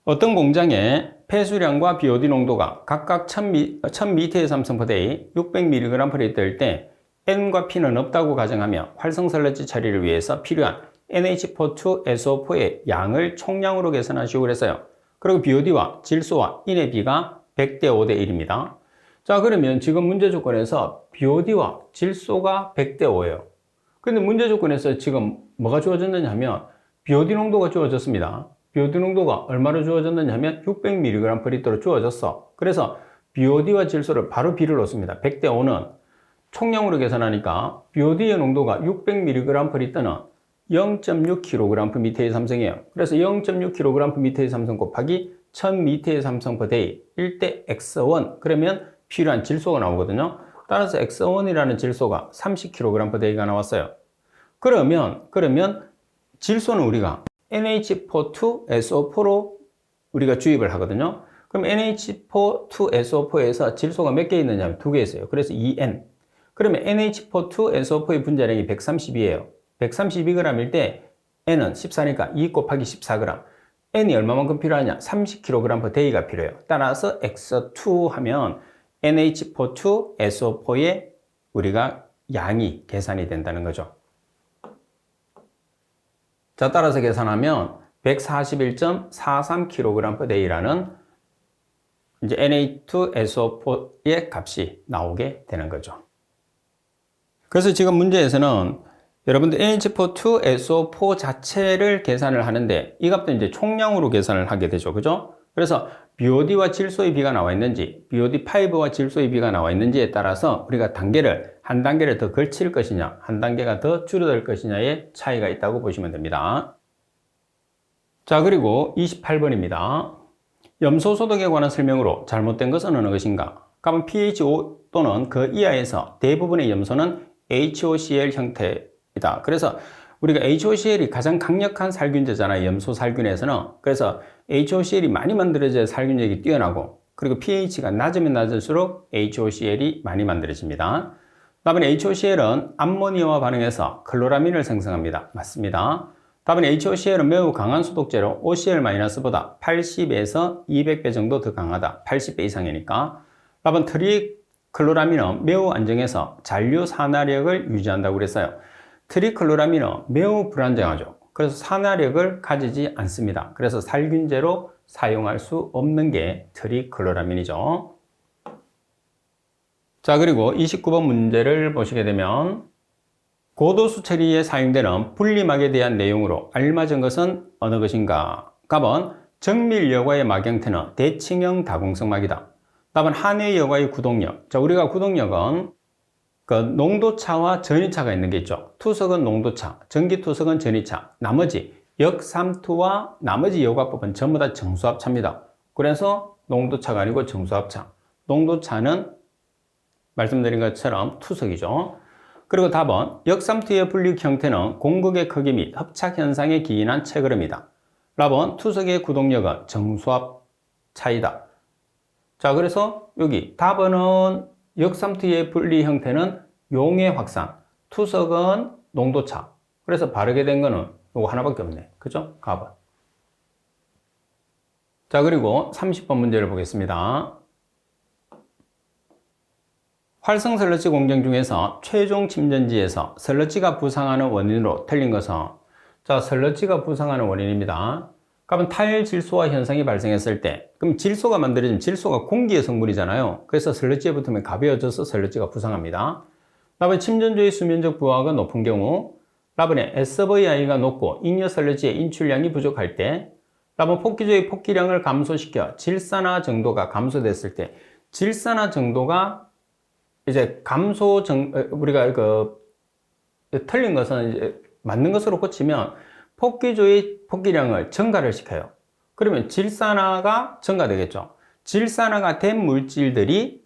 어떤 공장에 폐수량과 BOD 농도가 각각 1000m의 삼성포대에 600mg/L일 때 N과 P는 없다고 가정하며 활성설레지 처리를 위해서 필요한 NH42SO4의 양을 총량으로 계산하시오 그랬어요. 그리고 BOD와 질소와 인의 비가 100대 5대 1입니다. 자, 그러면 지금 문제 조건에서 BOD와 질소가 100대 5예요. 근데 문제 조건에서 지금 뭐가 주어졌느냐 하면 BOD 농도가 주어졌습니다. BOD 농도가 얼마로 주어졌느냐 하면 600mg/L로 주어졌어. 그래서 BOD와 질소를 바로 비를 놓습니다. 100대 5는 총량으로 계산하니까 BOD의 농도가 600mg/L는 0.6kg/m의 삼성이에요. 그래서 0.6kg/m의 삼성 곱하기 1000m의 삼성 per day 1대 X1 그러면 필요한 질소가 나오거든요. 따라서 X1이라는 질소가 30kg/day가 나왔어요. 그러면 질소는 우리가 NH4,2SO4로 우리가 주입을 하거든요. 그럼 NH4,2SO4에서 질소가 몇 개 있느냐면 2개 있어요. 그래서 2N. 그러면 NH4,2SO4의 분자량이 132예요. 132g일 때 N은 14니까 2 곱하기 14g. N이 얼마만큼 필요하냐? 30kg/day가 필요해요. 따라서 X2 하면 NH4,2SO4의 우리가 양이 계산이 된다는 거죠. 자, 따라서 계산하면 141.43kg/day라는 이제 Na2SO4의 값이 나오게 되는 거죠. 그래서 지금 문제에서는 여러분들 NH4,2SO4 자체를 계산을 하는데 이 값도 이제 총량으로 계산을 하게 되죠. 그죠? 그래서 BOD와 질소의 비가 나와 있는지, BOD5와 질소의 비가 나와 있는지에 따라서 우리가 한 단계를 더 걸칠 것이냐, 한 단계가 더 줄어들 것이냐의 차이가 있다고 보시면 됩니다. 자, 그리고 28번입니다. 염소 소독에 관한 설명으로 잘못된 것은 어느 것인가? 그러면 pH 5 또는 그 이하에서 대부분의 염소는 HOCl 형태이다. 그래서 우리가 HOCl이 가장 강력한 살균제잖아요. 염소 살균에서는. 그래서 HOCl이 많이 만들어져야 살균력이 뛰어나고, 그리고 pH가 낮으면 낮을수록 HOCl이 많이 만들어집니다. 답은 HOCl은 암모니아와 반응해서 클로라민을 생성합니다. 맞습니다. 답은 HOCl은 매우 강한 소독제로 OCl-보다 80에서 200배 정도 더 강하다. 80배 이상이니까. 답은 트리클로라민은 매우 안정해서 잔류 산화력을 유지한다고 그랬어요. 트리클로라민은 매우 불안정하죠. 그래서 산화력을 가지지 않습니다. 그래서 살균제로 사용할 수 없는 게 트리클로라민이죠. 자, 그리고 29번 문제를 보시게 되면 고도수 처리에 사용되는 분리막에 대한 내용으로 알맞은 것은 어느 것인가? 답은 정밀 여과의 막 형태는 대칭형 다공성 막이다. 답은 한의 여과의 구동력. 자, 우리가 구동력은 그 농도차와 전이차가 있는 게 있죠. 투석은 농도차, 전기투석은 전이차, 나머지 역삼투와 나머지 여과법은 전부 다 정수합차입니다. 그래서 농도차가 아니고 정수합차. 농도차는 말씀드린 것처럼 투석이죠. 그리고 답은 역삼투의 분리 형태는 공극의 크기 및 협착 현상에 기인한 체그름이다. 답은 투석의 구동력은 정수합차이다. 자, 그래서 여기 답은 역삼투의 분리 형태는 용의 확산, 투석은 농도차. 그래서 바르게 된 거는 이거 하나밖에 없네. 그죠? 가번. 자, 그리고 30번 문제를 보겠습니다. 활성 슬러지 공정 중에서 최종 침전지에서 슬러지가 부상하는 원인으로 틀린 것은, 자, 슬러지가 부상하는 원인입니다. 그러면 탈질소화 현상이 발생했을 때, 그럼 질소가 만들어지면 질소가 공기의 성분이잖아요. 그래서 슬러지에 붙으면 가벼워져서 슬러지가 부상합니다. 라번 침전주의 수면적 부하가 높은 경우, 라번에 SVI가 높고 잉여 슬러지의 인출량이 부족할 때, 라번 폭기조의 폭기량을 감소시켜 질산화 정도가 감소됐을 때, 질산화 정도가 이제 우리가 틀린 것은 이제 맞는 것으로 고치면 폭기조의 폭기량을 증가를 시켜요. 그러면 질산화가 증가되겠죠. 질산화가 된 물질들이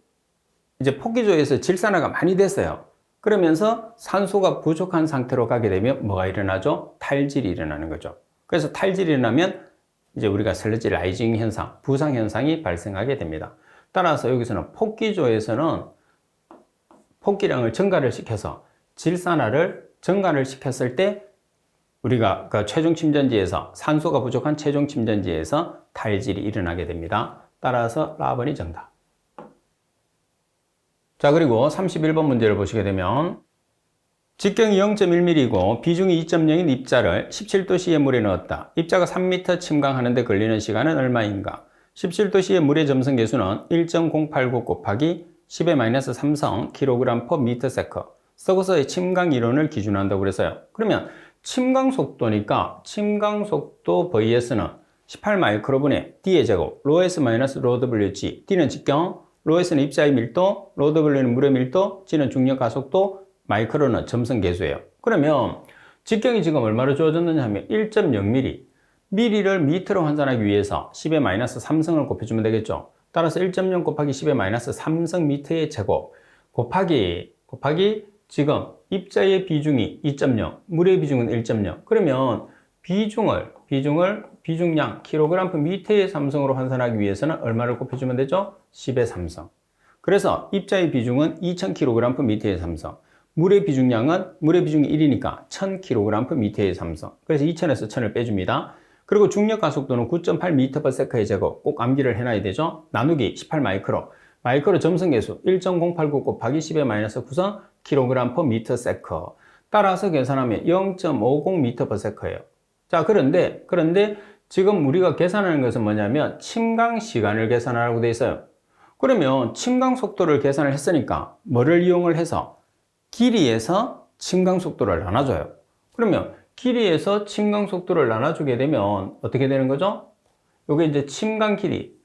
이제 폭기조에서 질산화가 많이 됐어요. 그러면서 산소가 부족한 상태로 가게 되면 뭐가 일어나죠? 탈질이 일어나는 거죠. 그래서 탈질이 일어나면 이제 우리가 슬러지 라이징 현상, 부상 현상이 발생하게 됩니다. 따라서 여기서는 폭기조에서는 폭기량을 증가를 시켜서 질산화를 증가를 시켰을 때 우리가 그 최종 침전지에서 산소가 부족한 최종 침전지에서 탈질이 일어나게 됩니다. 따라서 라번이 정답. 자, 그리고 31번 문제를 보시게 되면 직경이 0.1mm이고 비중이 2.0인 입자를 17도씨의 물에 넣었다. 입자가 3m 침강하는 데 걸리는 시간은 얼마인가? 17도씨의 물의 점성 계수는 1.089 곱하기 10-3성 kg/m/s. 서구서의 침강 이론을 기준으로 한다고 그랬어요. 그러면 침강 속도니까 침강 속도 VS는 18 마이크로분의 D의 제곱, rho S-rho WG, D는 직경, 로에서는 입자의 밀도, 로 W는 물의 밀도, G는 중력 가속도, 마이크로는 점성 계수예요. 그러면 직경이 지금 얼마로 주어졌느냐 하면 1.0mm, 미리를 미터로 환산하기 위해서 10의 마이너스 3승을 곱해주면 되겠죠. 따라서 1.0 곱하기 10의 마이너스 3승 미터의 제곱 곱하기 지금 입자의 비중이 2.0, 물의 비중은 1.0. 그러면 비중량 kg/m의 3승으로 환산하기 위해서는 얼마를 곱해주면 되죠? 10의 3승. 그래서 입자의 비중은 2000kg/m의 3승. 물의 비중이 1이니까 1000kg/m의 3승. 그래서 2000에서 1000을 빼줍니다. 그리고 중력 가속도는 9.8m/s의 제곱 꼭 암기를 해놔야 되죠. 나누기 18 마이크로. 마이크로 점성계수 1.089 곱하기 10의 마이너스 9성 kg/m/s. 따라서 계산하면 0.50m/s예요. 자, 그런데 지금 우리가 계산하는 것은 뭐냐면 침강 시간을 계산하라고 돼 있어요. 그러면 침강 속도를 계산을 했으니까 뭐를 이용을 해서 길이에서 침강 속도를 나눠줘요. 그러면 길이에서 침강 속도를 나눠주게 되면 어떻게 되는 거죠? 이게 이제 침강 길이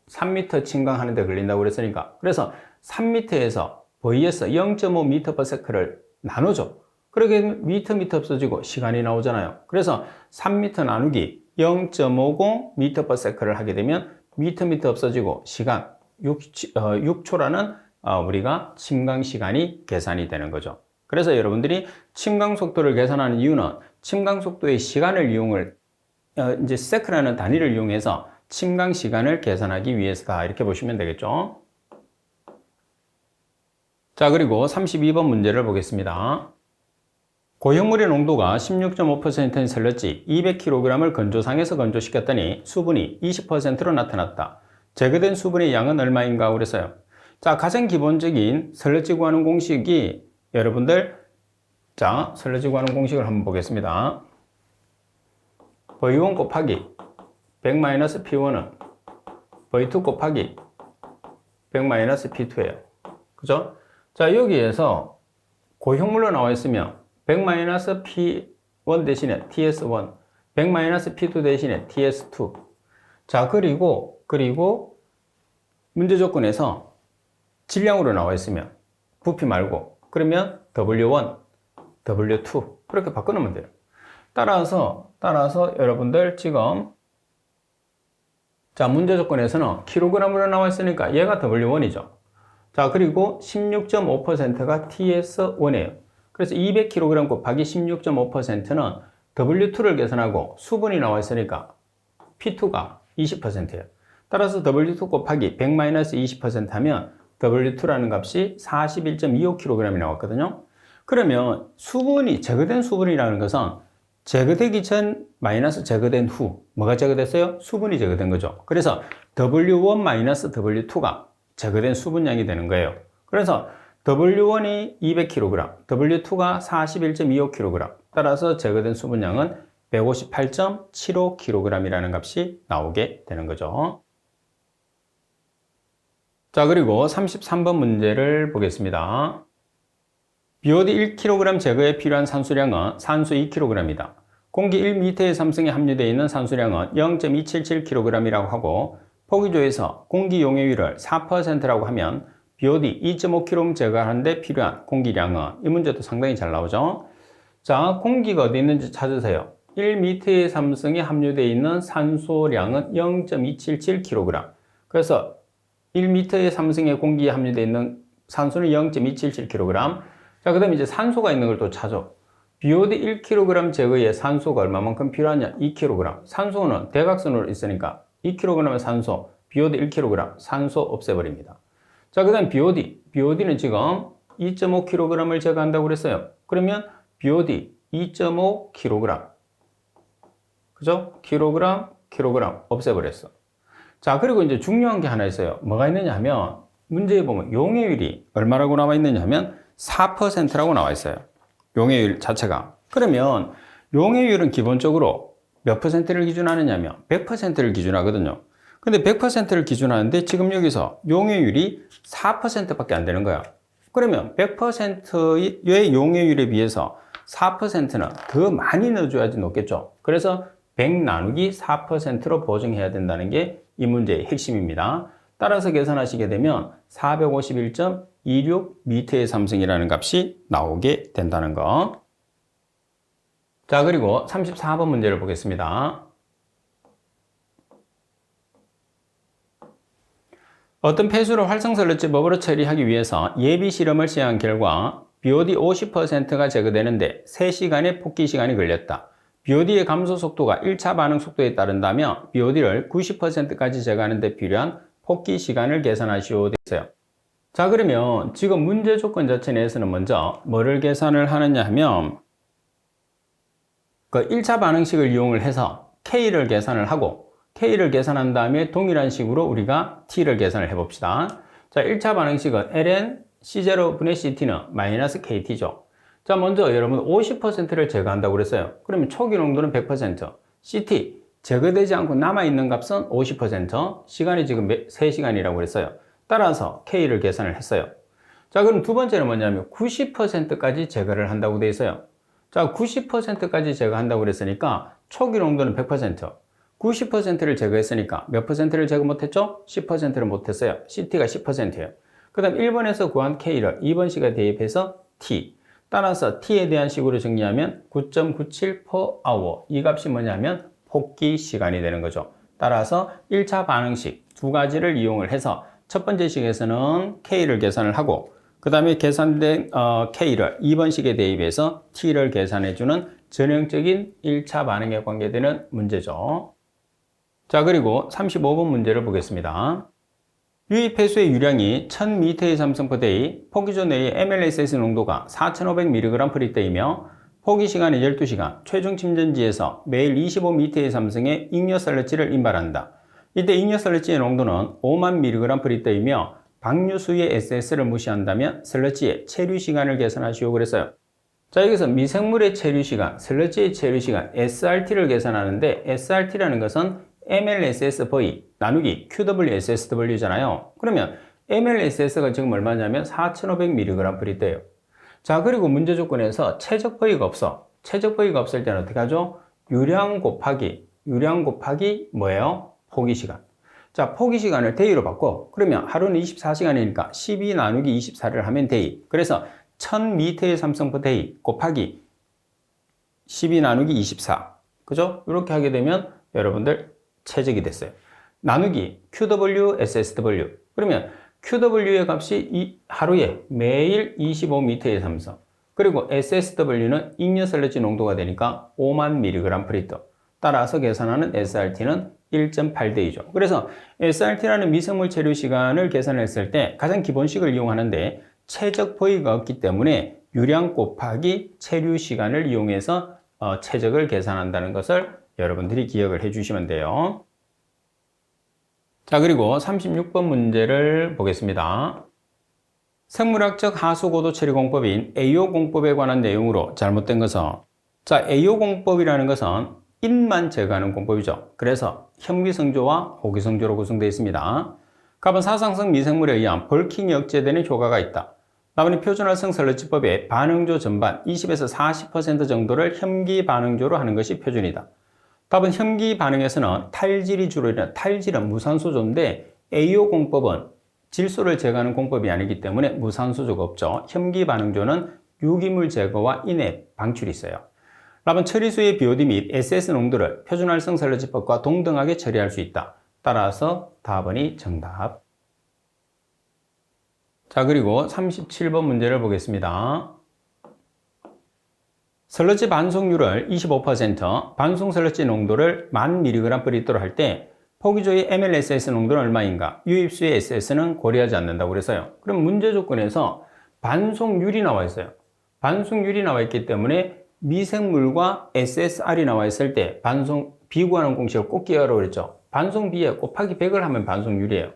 3m 침강하는 데 걸린다고 그랬으니까 그래서 3m에서 V에서 0.5m/s를 나눠줘. 그러게 미터 없어지고 시간이 나오잖아요. 그래서 3m 나누기 0.50m/s를 하게 되면 미터 없어지고 시간 6초라는 우리가 침강 시간이 계산이 되는 거죠. 그래서 여러분들이 침강 속도를 계산하는 이유는 침강 속도의 시간을 이제 세크라는 단위를 이용해서 침강 시간을 계산하기 위해서다. 이렇게 보시면 되겠죠. 자, 그리고 32번 문제를 보겠습니다. 고형물의 농도가 16.5%인 설러지 200kg을 건조상에서 건조시켰더니 수분이 20%로 나타났다. 제거된 수분의 양은 얼마인가 그랬어요. 자, 가장 기본적인 설러지 구하는 공식이 여러분들, 자, 설러지 구하는 공식을 한번 보겠습니다. V1 곱하기 100-P1은 V2 곱하기 100-P2예요. 그죠? 자, 여기에서 고형물로 나와 있으면 100-P1 대신에 TS1, 100-P2 대신에 TS2. 자, 그리고 문제 조건에서 질량으로 나와 있으면 부피 말고 그러면 W1, W2 그렇게 바꿔놓으면 돼요. 따라서 여러분들 지금 자, 문제 조건에서는 kg으로 나와 있으니까 얘가 W1이죠. 자, 그리고 16.5%가 TS1이에요. 그래서 200kg 곱하기 16.5%는 W2를 계산하고 수분이 나와 있으니까 P2가 20%예요. 따라서 W2 곱하기 100-20% 하면 W2라는 값이 41.25kg이 나왔거든요. 그러면 수분이, 제거된 수분이라는 것은 제거되기 전 마이너스 제거된 후 뭐가 제거됐어요? 수분이 제거된 거죠. 그래서 W1-W2가 제거된 수분량이 되는 거예요. 그래서 W1이 200kg, W2가 41.25kg. 따라서 제거된 수분량은 158.75kg이라는 값이 나오게 되는 거죠. 자, 그리고 33번 문제를 보겠습니다. BOD 1kg 제거에 필요한 산수량은 산수 2kg이다. 공기 1m의 삼성에 함유되어 있는 산수량은 0.277kg이라고 하고 포기조에서 공기 용해율을 4%라고 하면 BOD 2.5kg 제거하는 데 필요한 공기량은, 이 문제도 상당히 잘 나오죠. 자, 공기가 어디 있는지 찾으세요. 1m의 삼성에 함유되어 있는 산소량은 0.277kg. 그래서 1m의 삼성에 공기에 함유되어 있는 산소는 0.277kg. 자, 그 다음에 이제 산소가 있는 걸 또 찾아. BOD 1kg 제거에 산소가 얼마만큼 필요하냐? 2kg. 산소는 대각선으로 있으니까 2kg의 산소, BOD 1kg, 산소 없애버립니다. 자, 그 다음 BOD는 지금 2.5kg을 제거한다고 그랬어요. 그러면 BOD 2.5kg. 그죠? kg 없애버렸어. 자, 그리고 이제 중요한 게 하나 있어요. 뭐가 있느냐 하면, 문제에 보면 용해율이 얼마라고 나와 있느냐 하면 4%라고 나와 있어요. 용해율 자체가. 그러면 용해율은 기본적으로 몇 %를 기준하느냐면 100%를 기준하거든요. 근데 100%를 기준하는데 지금 여기서 용해율이 4%밖에 안 되는 거야. 그러면 100%의 용해율에 비해서 4%는 더 많이 넣어줘야지 높겠죠. 그래서 100 나누기 4%로 보정해야 된다는 게 이 문제의 핵심입니다. 따라서 계산하시게 되면 451.26m의 삼성이라는 값이 나오게 된다는 거. 자, 그리고 34번 문제를 보겠습니다. 어떤 폐수를 활성설러지법으로 처리하기 위해서 예비 실험을 시행한 결과 BOD 50%가 제거되는데 3시간의 폭기 시간이 걸렸다. BOD의 감소 속도가 1차 반응 속도에 따른다면 BOD를 90%까지 제거하는 데 필요한 폭기 시간을 계산하시오 되어 있어요. 자, 그러면 지금 문제 조건 자체 내에서는 먼저 뭐를 계산을 하느냐 하면 그 1차 반응식을 이용을 해서 K를 계산을 하고 K를 계산한 다음에 동일한 식으로 우리가 T를 계산을 해봅시다. 자, 1차 반응식은 ln C0분의 CT는 마이너스 KT죠. 자, 먼저 여러분 50%를 제거한다고 그랬어요. 그러면 초기 농도는 100%, CT 제거되지 않고 남아있는 값은 50%, 시간이 지금 3시간이라고 그랬어요. 따라서 K를 계산을 했어요. 자, 그럼 두 번째는 뭐냐면 90%까지 제거를 한다고 되어 있어요. 자, 90%까지 제거한다고 그랬으니까 초기 농도는 100%, 90%를 제거했으니까 몇 퍼센트를 제거 못했죠? 10%를 못했어요. CT가 10%예요. 그 다음 1번에서 구한 K를 2번식에 대입해서 T. 따라서 T에 대한 식으로 정리하면 9.97 per hour. 이 값이 뭐냐면 폭기 시간이 되는 거죠. 따라서 1차 반응식 두 가지를 이용을 해서 첫 번째 식에서는 K를 계산을 하고 그 다음에 계산된 K를 2번식에 대입해서 T를 계산해주는 전형적인 1차 반응에 관계되는 문제죠. 자, 그리고 35번 문제를 보겠습니다. 유입 해수의 유량이 1000m의 삼성포대의 포기조 내의 MLSS 농도가 4500mg/L이며 포기 시간은 12시간, 최종 침전지에서 매일 25m의 삼성의 잉여설러지를 인발한다. 이때 잉여설러지의 농도는 5만 mg/L이며 방류수의 SS를 무시한다면 설러지의 체류 시간을 계산하시오 그랬어요. 자, 여기서 미생물의 체류 시간, 설러지의 체류 시간 SRT를 계산하는데 SRT라는 것은 MLSSV 나누기 QWSSW잖아요. 그러면 MLSS가 지금 얼마냐면 4500mg/L예요. 자, 그리고 문제 조건에서 최적 V가 없어. 최적 V가 없을 때는 어떻게 하죠? 유량 곱하기 뭐예요? 포기 시간. 자, 포기 시간을 데이로 바꿔. 그러면 하루는 24시간이니까 12 나누기 24를 하면 데이. 그래서 1000m의 삼성포 데이 곱하기 12 나누기 24. 그죠? 이렇게 하게 되면 여러분들 최적이 됐어요. 나누기 QW, 그러면 QW의 값이 하루에 매일 25m의 삼성. 그리고 SSW는 잉여설러지 농도가 되니까 5만 mg/L. 따라서 계산하는 SRT는 1.8대이죠. 그래서 SRT라는 미생물 체류 시간을 계산했을 때 가장 기본식을 이용하는데 최적 V가 없기 때문에 유량 곱하기 체류 시간을 이용해서 최적을 계산한다는 것을 여러분들이 기억을 해 주시면 돼요. 자, 그리고 36번 문제를 보겠습니다. 생물학적 하수고도 처리 공법인 AO 공법에 관한 내용으로 잘못된 것은, 자, AO 공법이라는 것은 인만 제거하는 공법이죠. 그래서 현미성조와 호기성조로 구성되어 있습니다. 갑은 사상성 미생물에 의한 벌킹이 억제되는 효과가 있다. 나머지 표준활성 설러지법의 반응조 전반 20에서 40% 정도를 현기 반응조로 하는 것이 표준이다. 답은 현기 반응에서는 탈질이 주로 일어나, 탈질은 무산소조인데 AO 공법은 질소를 제거하는 공법이 아니기 때문에 무산소조가 없죠. 현기 반응조는 유기물 제거와 인해 방출이 있어요. 답은 처리수의 BOD 및 SS 농도를 표준활성 설러지법과 동등하게 처리할 수 있다. 따라서 답은이 정답. 자, 그리고 37번 문제를 보겠습니다. 설러지 반송률을 25%, 반송 설러지 농도를 1000mg/L로 할 때 포기조의 MLSS 농도는 얼마인가? 유입수의 SS는 고려하지 않는다고 그래서요. 그럼 문제 조건에서 반송률이 나와 있어요. 반송률이 나와 있기 때문에 미생물과 SSR이 나와 있을 때 반송 비구하는 공식을 꼭 기억하라고 그랬죠. 반송비에 곱하기 100을 하면 반송률이에요.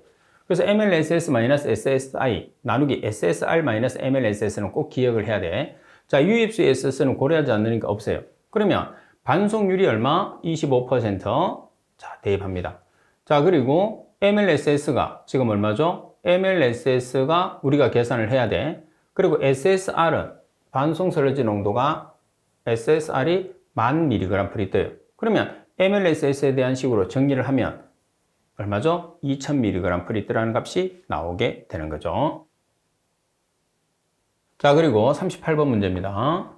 그래서 MLSS-SSI 나누기 SSR-MLSS는 꼭 기억을 해야 돼. 자, 유입수의 SS는 고려하지 않으니까 없어요. 그러면 반송률이 얼마? 25%. 자, 대입합니다. 자, 그리고 MLSS가 지금 얼마죠? MLSS가 우리가 계산을 해야 돼. 그리고 SSR은 반송 설러지 농도가 SSR이 1000mg/L예요. 그러면 MLSS에 대한 식으로 정리를 하면 얼마죠? 2000mg/L라는 값이 나오게 되는 거죠. 자, 그리고 38번 문제입니다.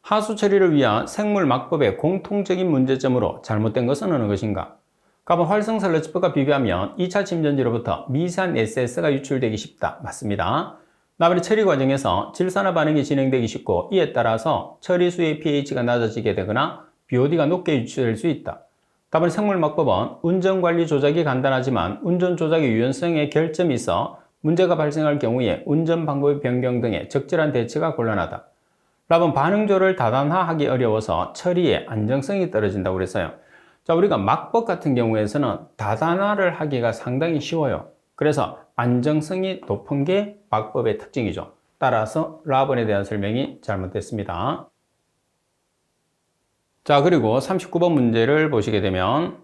하수 처리를 위한 생물 막법의 공통적인 문제점으로 잘못된 것은 어느 것인가? 갑은 활성산 러츠법과 비교하면 2차 침전지로부터 미세한 SS가 유출되기 쉽다. 맞습니다. 나발의 처리 과정에서 질산화 반응이 진행되기 쉽고 이에 따라서 처리수의 pH가 낮아지게 되거나 BOD가 높게 유출될 수 있다. 답은 생물 막법은 운전관리 조작이 간단하지만 운전 조작의 유연성에 결점이 있어 문제가 발생할 경우에 운전 방법의 변경 등의 적절한 대처가 곤란하다. 답은 반응조를 다단화하기 어려워서 처리의 안정성이 떨어진다고 그랬어요. 자, 우리가 막법 같은 경우에서는 다단화를 하기가 상당히 쉬워요. 그래서 안정성이 높은 게 막법의 특징이죠. 따라서 라번에 대한 설명이 잘못됐습니다. 자, 그리고 39번 문제를 보시게 되면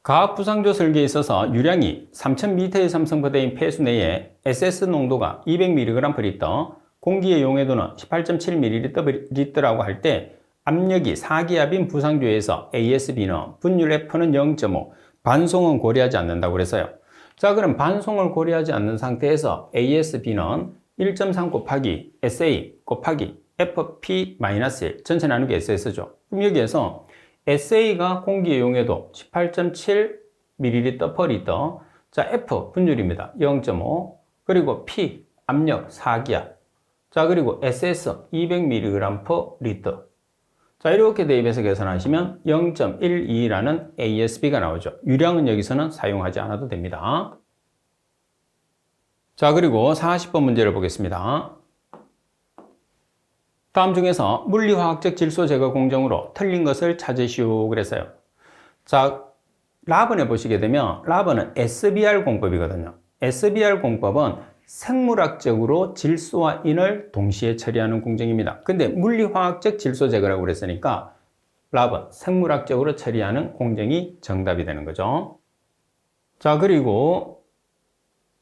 가압 부상조 설계에 있어서 유량이 3000m의 삼성포대인 폐수 내에 SS 농도가 200mg/L, 공기의 용해도는 18.7ml/L라고 할 때 압력이 4기압인 부상조에서 ASB는 분율 F는 0.5, 반송은 고려하지 않는다고 그랬어요. 자, 그럼 반송을 고려하지 않는 상태에서 ASB는 1.3 곱하기 SA 곱하기 FP-1 전체 나누기 SS죠. 그럼 여기에서 SA가 공기의 용해도 18.7ml/L, 자, F 분율입니다. 0.5, 그리고 P 압력 4기압, 자, 그리고 SS 200mg/L. 자, 이렇게 대입해서 계산하시면 0.12라는 ASB가 나오죠. 유량은 여기서는 사용하지 않아도 됩니다. 자, 그리고 40번 문제를 보겠습니다. 다음 중에서 물리화학적 질소 제거 공정으로 틀린 것을 찾으시오 그랬어요. 자, 라번에 보시게 되면 라번은 SBR 공법이거든요. SBR 공법은 생물학적으로 질소와 인을 동시에 처리하는 공정입니다. 근데 물리화학적 질소 제거라고 그랬으니까 라번 생물학적으로 처리하는 공정이 정답이 되는 거죠. 자, 그리고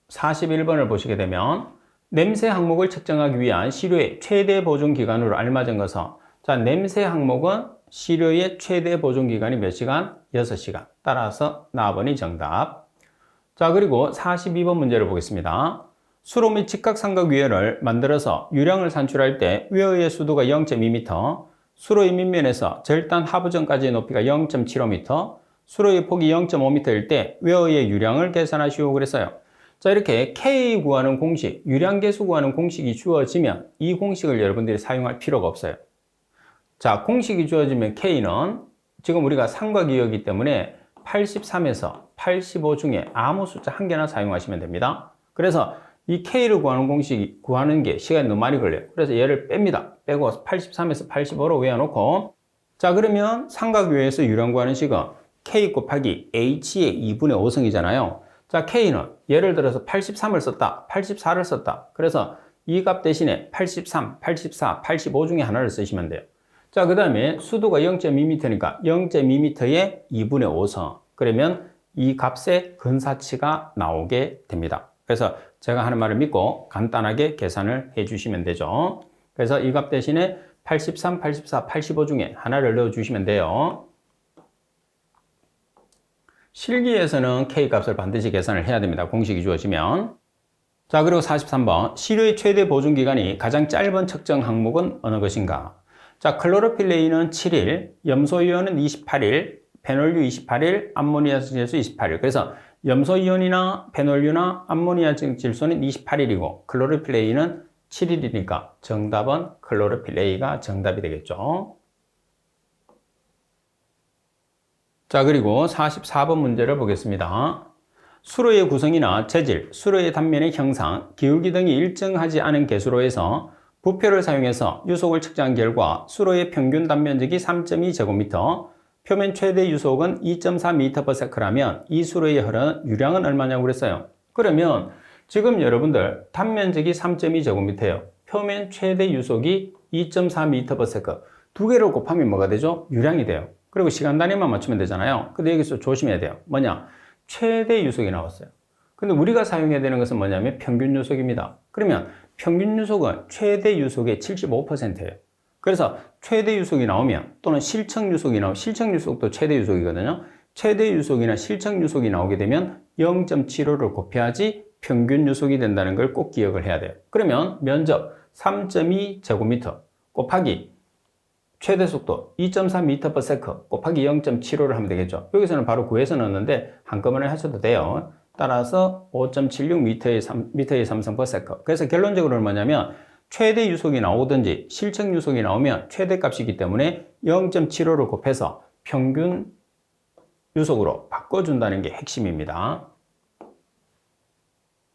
41번을 보시게 되면 냄새 항목을 측정하기 위한 시료의 최대 보존 기간으로 알맞은 것은, 자, 냄새 항목은 시료의 최대 보존 기간이 몇 시간? 6시간. 따라서 나번이 정답. 자, 그리고 42번 문제를 보겠습니다. 수로 및 직각삼각 위열을 만들어서 유량을 산출할 때 위어의 수도가 0.2m, 수로의 밑면에서 절단 하부점까지의 높이가 0.75m, 수로의 폭이 0.5m일 때 위어의 유량을 계산하시오 그랬어요. 자, 이렇게 K 구하는 공식, 유량계수 구하는 공식이 주어지면 이 공식을 여러분들이 사용할 필요가 없어요. 자, 공식이 주어지면 K는 지금 우리가 삼각이었기 때문에 83에서 85 중에 아무 숫자 한 개나 사용하시면 됩니다. 그래서 이 K를 구하는 공식 구하는 게 시간이 너무 많이 걸려요. 그래서 얘를 뺍니다. 빼고 83에서 85로 외워놓고, 자, 그러면 삼각유에서 유량 구하는 식은 K 곱하기 H의 2분의 5승이잖아요. 자, K는 예를 들어서 83을 썼다, 84를 썼다. 그래서 이 값 대신에 83, 84, 85 중에 하나를 쓰시면 돼요. 자, 그 다음에 수도가 0.2m니까 0.2m의 2분의 5성. 그러면 이 값의 근사치가 나오게 됩니다. 그래서 제가 하는 말을 믿고 간단하게 계산을 해주시면 되죠. 그래서 이 값 대신에 83, 84, 85 중에 하나를 넣어주시면 돼요. 실기에서는 K값을 반드시 계산을 해야 됩니다. 공식이 주어지면. 자, 그리고 43번. 시료의 최대 보존기간이 가장 짧은 측정 항목은 어느 것인가? 자, 클로로필 A는 7일, 염소이온은 28일, 페놀류 28일, 암모니아성 질소 28일. 그래서 염소이온이나 페놀류나 암모니아성 질소는 28일이고 클로로필 A는 7일이니까 정답은 클로로필 A가 정답이 되겠죠. 자, 그리고 44번 문제를 보겠습니다. 수로의 구성이나 재질, 수로의 단면의 형상, 기울기 등이 일정하지 않은 개수로에서 부표를 사용해서 유속을 측정한 결과 수로의 평균 단면적이 3.2제곱미터, 표면 최대 유속은 2.4m/s라면 이 수로에 흐르는 유량은 얼마냐고 그랬어요. 그러면 지금 여러분들 단면적이 3.2제곱미터예요. 표면 최대 유속이 2.4m/s. 두 개를 곱하면 뭐가 되죠? 유량이 돼요. 그리고 시간 단위만 맞추면 되잖아요. 근데 여기서 조심해야 돼요. 뭐냐? 최대 유속이 나왔어요. 근데 우리가 사용해야 되는 것은 뭐냐면 평균 유속입니다. 그러면 평균 유속은 최대 유속의 75%예요. 그래서 최대 유속이 나오면 또는 실측 유속이 나오면 실측 유속도 최대 유속이거든요. 최대 유속이나 실측 유속이 나오게 되면 0.75를 곱해야지 평균 유속이 된다는 걸 꼭 기억을 해야 돼요. 그러면 면적 3.2제곱미터 곱하기 최대 속도 2.3m/s 곱하기 0.75를 하면 되겠죠. 여기서는 바로 구해서 넣었는데 한꺼번에 하셔도 돼요. 따라서 5.76m의 삼성/s. 그래서 결론적으로는 뭐냐면 최대 유속이 나오든지 실측 유속이 나오면 최대 값이기 때문에 0.75를 곱해서 평균 유속으로 바꿔준다는 게 핵심입니다.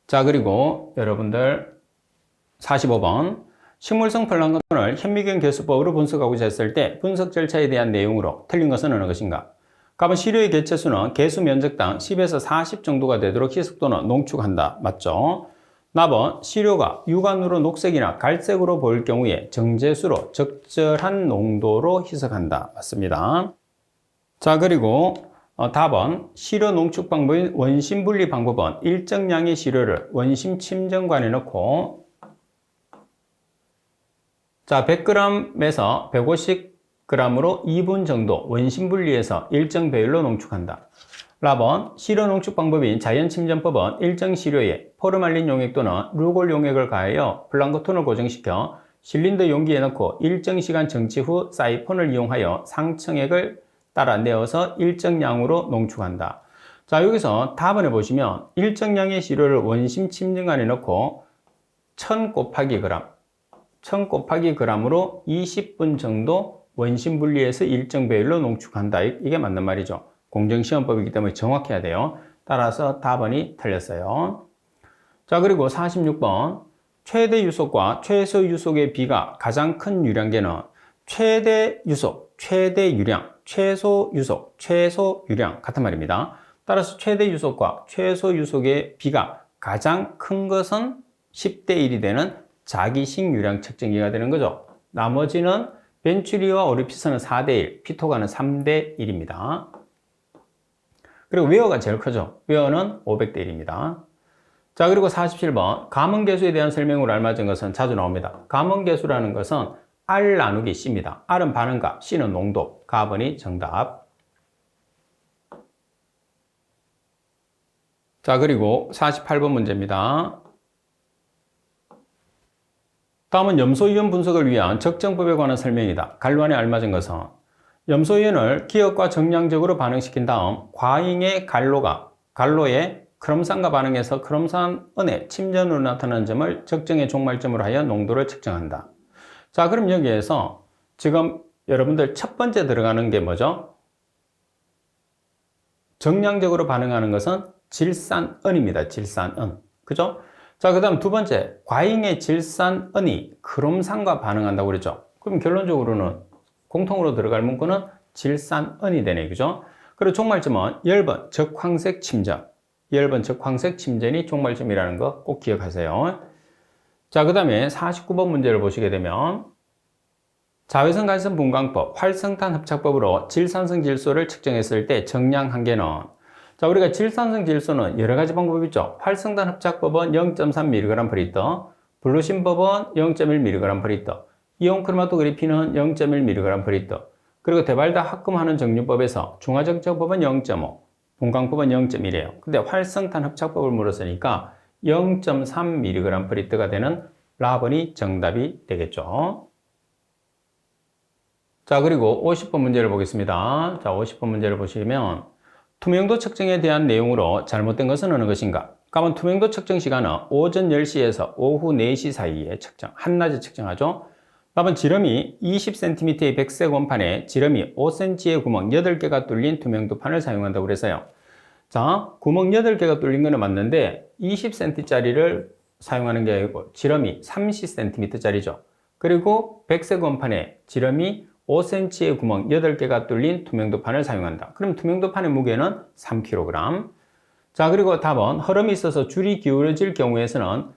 자, 그리고 여러분들 45번 식물성 플랑크톤을 현미경 개수법으로 분석하고자 했을 때 분석 절차에 대한 내용으로 틀린 것은 어느 것인가? 답은 시료의 개체수는 개수 면적당 10에서 40 정도가 되도록 희석 또는 농축한다. 맞죠? 답은 시료가 육안으로 녹색이나 갈색으로 보일 경우에 정제수로 적절한 농도로 희석한다. 맞습니다. 자, 그리고 답은 시료 농축 방법인 원심 분리 방법은 일정량의 시료를 원심 침전관에 넣고 자, 100g에서 150g으로 2분 정도 원심 분리해서 일정 배율로 농축한다. 라번 시료 농축 방법인 자연 침전법은 일정 시료에 포르말린 용액 또는 루골 용액을 가하여 플랑크톤을 고정시켜 실린더 용기에 넣고 일정 시간 정치 후 사이폰을 이용하여 상층액을 따라 내어서 일정량으로 농축한다. 자, 여기서 답안에 보시면 일정량의 시료를 원심 침전관에 넣고 1000 곱하기 그램 1000 곱하기 g으로 20분 정도 원심 분리해서 일정 배율로 농축한다. 이게 맞는 말이죠. 공정시험법이기 때문에 정확해야 돼요. 따라서 답안이 틀렸어요. 자, 그리고 46번 최대 유속과 최소 유속의 비가 가장 큰 유량계는 최대 유속, 최대 유량, 최소 유속, 최소 유량 같은 말입니다. 따라서 최대 유속과 최소 유속의 비가 가장 큰 것은 10대 1이 되는 자기식 유량 측정기가 되는 거죠. 나머지는 벤츄리와 오리피스는 4대 1, 피토가는 3대 1입니다. 그리고 웨어가 제일 크죠. 웨어는 500대 1입니다. 자, 그리고 47번 감응계수에 대한 설명으로 알맞은 것은 자주 나옵니다. 감응계수라는 것은 R 나누기 C입니다. R은 반응값, C는 농도, 가번이 정답. 자, 그리고 48번 문제입니다. 다음은 염소이온 분석을 위한 적정법에 관한 설명이다. 갈로안에 알맞은 것은 염소이온을 기역과 정량적으로 반응시킨 다음 과잉의 갈로의 크롬산과 반응해서 크롬산은의 침전으로 나타나는 점을 적정의 종말점으로 하여 농도를 측정한다. 자, 그럼 여기에서 지금 여러분들 첫 번째 들어가는 게 뭐죠? 정량적으로 반응하는 것은 질산은입니다. 질산은. 그죠? 자, 그 다음 두 번째, 과잉의 질산은이 크롬산과 반응한다고 그랬죠. 그럼 결론적으로는 공통으로 들어갈 문구는 질산은이 되네, 그죠? 그리고 종말점은 열번 적황색 침전. 열번 적황색 침전이 종말점이라는 거 꼭 기억하세요. 자, 그 다음에 49번 문제를 보시게 되면 자외선 간섭 분광법, 활성탄 합착법으로 질산성 질소를 측정했을 때 정량 한계는 자, 우리가 질산성 질소는 여러 가지 방법이 있죠. 활성탄 합착법은 0.3mg/L, 블루신법은 0.1mg/L, 이온 크로마토그래피는 0.1mg/L, 그리고 데발다 합금하는 정류법에서 중화적정법은 0.5, 분광법은 0.1이에요. 근데 활성탄 합착법을 물었으니까 0.3mg/L가 되는 라번이 정답이 되겠죠. 자, 그리고 50번 문제를 보겠습니다. 자, 50번 문제를 보시면 투명도 측정에 대한 내용으로 잘못된 것은 어느 것인가? 그러면 투명도 측정 시간은 오전 10시에서 오후 4시 사이에 측정, 한낮에 측정하죠. 답은 지름이 20cm의 백색 원판에 지름이 5cm의 구멍 8개가 뚫린 투명도판을 사용한다고 그래서요. 자, 구멍 8개가 뚫린 거는 맞는데 20cm짜리를 사용하는 게 아니고 지름이 30cm짜리죠. 그리고 백색 원판에 지름이 5cm의 구멍 8개가 뚫린 투명도판을 사용한다. 그럼 투명도판의 무게는 3kg. 자, 그리고 답은 흐름이 있어서 줄이 기울어질 경우에서는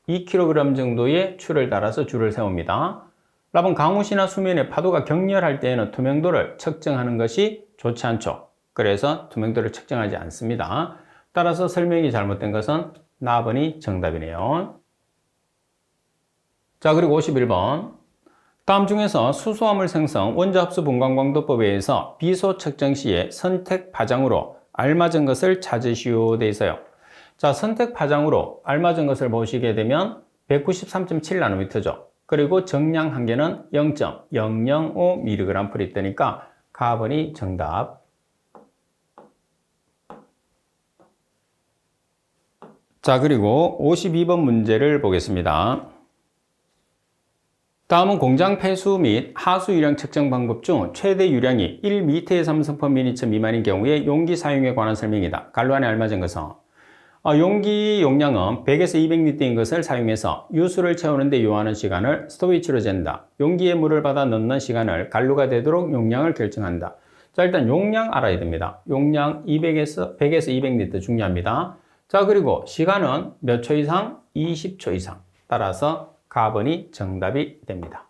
2kg 정도의 추를 따라서 줄을 세웁니다. 답은 강우시나 수면의 파도가 격렬할 때에는 투명도를 측정하는 것이 좋지 않죠. 그래서 투명도를 측정하지 않습니다. 따라서 설명이 잘못된 것은 나번이 정답이네요. 자, 그리고 51번 다음 중에서 수소화물 생성 원자흡수 분광광도법에 의해서 비소 측정 시에 선택 파장으로 알맞은 것을 찾으시오 돼 있어요. 자, 선택 파장으로 알맞은 것을 보시게 되면 193.7나노미터죠. 그리고 정량 한계는 0.005mg/L니까 가번이 정답. 자, 그리고 52번 문제를 보겠습니다. 다음은 공장 폐수 및 하수 유량 측정 방법 중 최대 유량이 1m의 삼성퍼미니처 미만인 경우에 용기 사용에 관한 설명이다. 갈로 안에 알맞은 것은 용기 용량은 100에서 200리터인 것을 사용해서 유수를 채우는 데 요하는 시간을 스톱위치로 잰다. 용기에 물을 받아 넣는 시간을 갈로가 되도록 용량을 결정한다. 자, 일단 용량 알아야 됩니다. 용량 100에서 200리터 중요합니다. 자, 그리고 시간은 몇 초 이상? 20초 이상. 따라서 가번이 정답이 됩니다.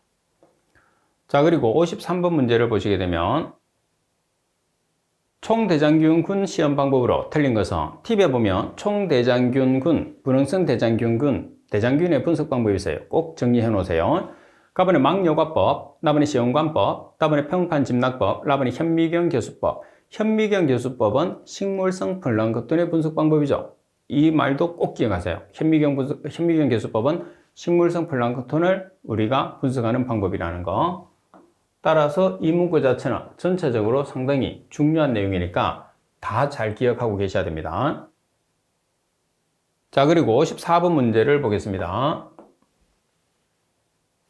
자, 그리고 53번 문제를 보시게 되면 총대장균군 시험 방법으로 틀린 것은 팁에 보면 총대장균군, 분홍성 대장균군, 대장균의 분석 방법이 있어요. 꼭 정리해 놓으세요. 가번에 막요과법, 나번에 시험관법, 나번에 평판집락법, 나번에 현미경교수법. 현미경교수법은 식물성 플랑크톤의 분석 방법이죠. 이 말도 꼭 기억하세요. 현미경교수법은 식물성 플랑크톤을 우리가 분석하는 방법이라는 거. 따라서 이 문구 자체는 전체적으로 상당히 중요한 내용이니까 다 잘 기억하고 계셔야 됩니다. 자, 그리고 54번 문제를 보겠습니다.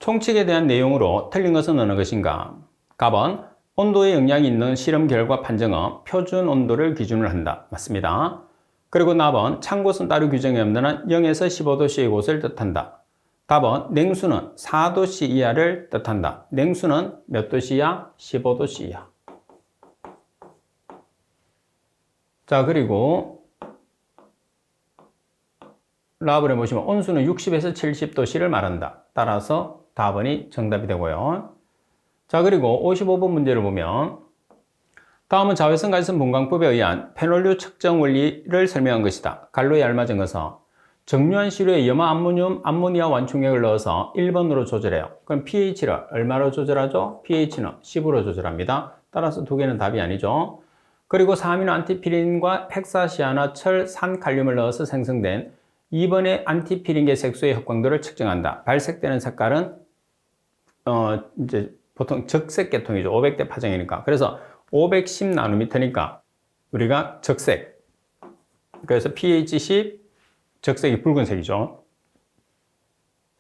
총칙에 대한 내용으로 틀린 것은 어느 것인가? 갑은 온도에 영향이 있는 실험 결과 판정은 표준 온도를 기준으로 한다. 맞습니다. 그리고 납은 찬 곳은 따로 규정이 없는 한 0에서 15도씨의 곳을 뜻한다. 답은 냉수는 4도씨 이하를 뜻한다. 냉수는 몇 도씨 이하? 15도씨 이하. 자, 그리고 라벨에 보시면 온수는 60에서 70도씨를 말한다. 따라서 답은이 정답이 되고요. 자, 그리고 55번 문제를 보면 다음은 자외선 가시성 분광법에 의한 페놀류 측정 원리를 설명한 것이다. 갈로에 알맞은 것은 정류한 시료에 염화 암모늄, 암모니아 완충액을 넣어서 1번으로 조절해요. 그럼 pH를 얼마로 조절하죠? pH는 10으로 조절합니다. 따라서 두 개는 답이 아니죠. 그리고 사아미노 안티피린과 헥사시아나 철, 산, 칼륨을 넣어서 생성된 2번의 안티피린계 색소의 흑광도를 측정한다. 발색되는 색깔은 이제 보통 적색 계통이죠. 500대 파장이니까. 그래서 510나노미터니까 우리가 적색. 그래서 pH 10, 적색이 붉은색이죠.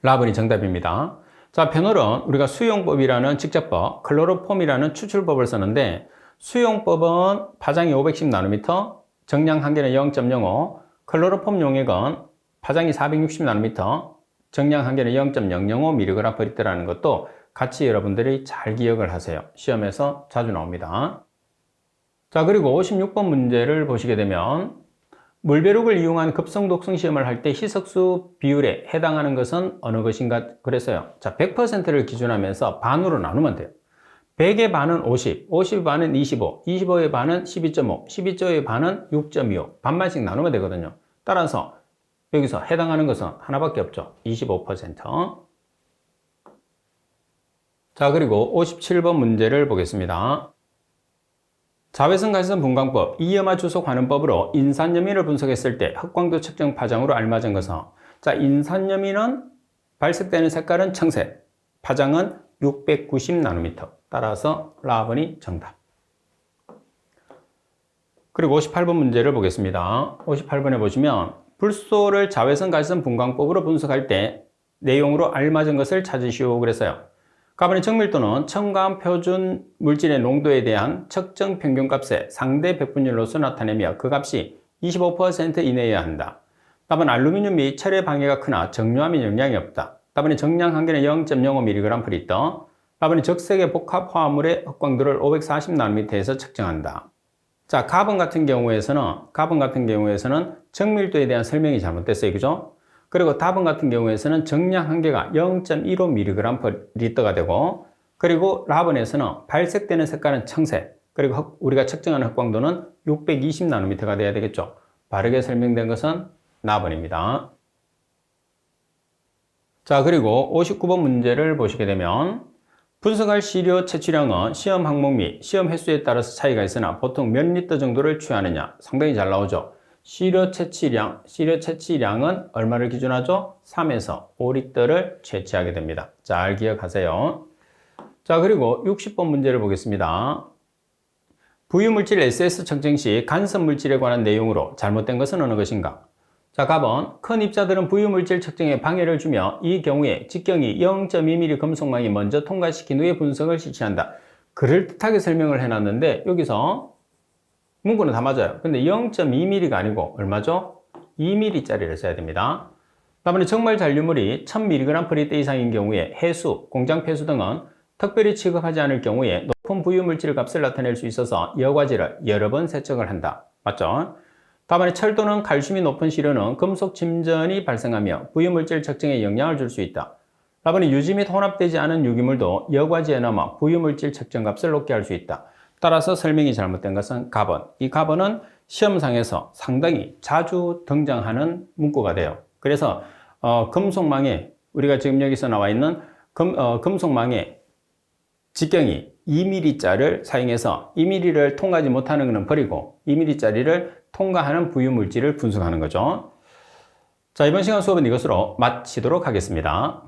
라번이 정답입니다. 자, 페놀은 우리가 수용법이라는 직접법, 클로로폼이라는 추출법을 쓰는데 수용법은 파장이 510나노미터, 정량 한계는 0.05, 클로로폼 용액은 파장이 460나노미터, 정량 한계는 0.005mg/L라는 것도 같이 여러분들이 잘 기억을 하세요. 시험에서 자주 나옵니다. 자, 그리고 56번 문제를 보시게 되면 물벼룩을 이용한 급성 독성 시험을 할 때 희석수 비율에 해당하는 것은 어느 것인가 그랬어요. 자, 100%를 기준하면서 반으로 나누면 돼요. 100의 반은 50, 50의 반은 25, 25의 반은 12.5, 12.5의 반은 6.25 반반씩 나누면 되거든요. 따라서 여기서 해당하는 것은 하나밖에 없죠. 25%. 자, 그리고 57번 문제를 보겠습니다. 자외선 가시성 분광법, 이염화 주소 관음법으로 인산염인을 분석했을 때 흑광도 측정 파장으로 알맞은 것은 자, 인산염인은 발색되는 색깔은 청색, 파장은 690나노미터. 따라서 라번이 정답. 그리고 58번 문제를 보겠습니다. 58번에 보시면 불소를 자외선 가시성 분광법으로 분석할 때 내용으로 알맞은 것을 찾으시오 그랬어요. 가번의 정밀도는 첨가한 표준 물질의 농도에 대한 측정 평균값의 상대 백분율로서 나타내며 그 값이 25% 이내여야 한다. 답은 알루미늄 및 철의 방해가 크나 정류함에 영향이 없다. 답은 정량 한계는 0.05mg/L. 답은 적색의 복합 화합물의 흑광도를 540나노미터에서 측정한다. 자, 가번 같은 경우에서는 정밀도에 대한 설명이 잘못됐어요. 그죠? 그리고 답은 같은 경우에서는 정량 한계가 0.15mg/L가 되고, 그리고 라번에서는 발색되는 색깔은 청색, 그리고 우리가 측정하는 흑광도는 620나노미터가 돼야 되겠죠. 바르게 설명된 것은 나번입니다. 자, 그리고 59번 문제를 보시게 되면 분석할 시료 채취량은 시험 항목 및 시험 횟수에 따라서 차이가 있으나 보통 몇 리터 정도를 취하느냐 상당히 잘 나오죠. 시료 채취량은 얼마를 기준하죠? 3에서 5리터를 채취하게 됩니다. 잘 기억하세요. 자, 그리고 60번 문제를 보겠습니다. 부유물질 SS 측정 시 간섭물질에 관한 내용으로 잘못된 것은 어느 것인가? 자, 답은 큰 입자들은 부유물질 측정에 방해를 주며 이 경우에 직경이 0.2mm 금속망이 먼저 통과시킨 후에 분석을 실시한다. 그럴듯하게 설명을 해놨는데 여기서 문구는 다 맞아요. 근데 0.2mm가 아니고 얼마죠? 2mm짜리를 써야 됩니다. 다음에 정말 잔류물이 1000mg/L 이상인 경우에 해수, 공장 폐수 등은 특별히 취급하지 않을 경우에 높은 부유물질 값을 나타낼 수 있어서 여과지를 여러 번 세척을 한다. 맞죠? 다음에 철도는 칼슘이 높은 시료는 금속 침전이 발생하며 부유물질 측정에 영향을 줄 수 있다. 다음에 유지 및 혼합되지 않은 유기물도 여과지에 남아 부유물질 측정 값을 높게 할 수 있다. 따라서 설명이 잘못된 것은 가번. 이 가번은 시험상에서 상당히 자주 등장하는 문구가 돼요. 그래서 금속망에 우리가 지금 여기서 나와 있는 금속망에 직경이 2mm짜리를 사용해서 2mm를 통과하지 못하는 것은 버리고 2mm짜리를 통과하는 부유물질을 분석하는 거죠. 자, 이번 시간 수업은 이것으로 마치도록 하겠습니다.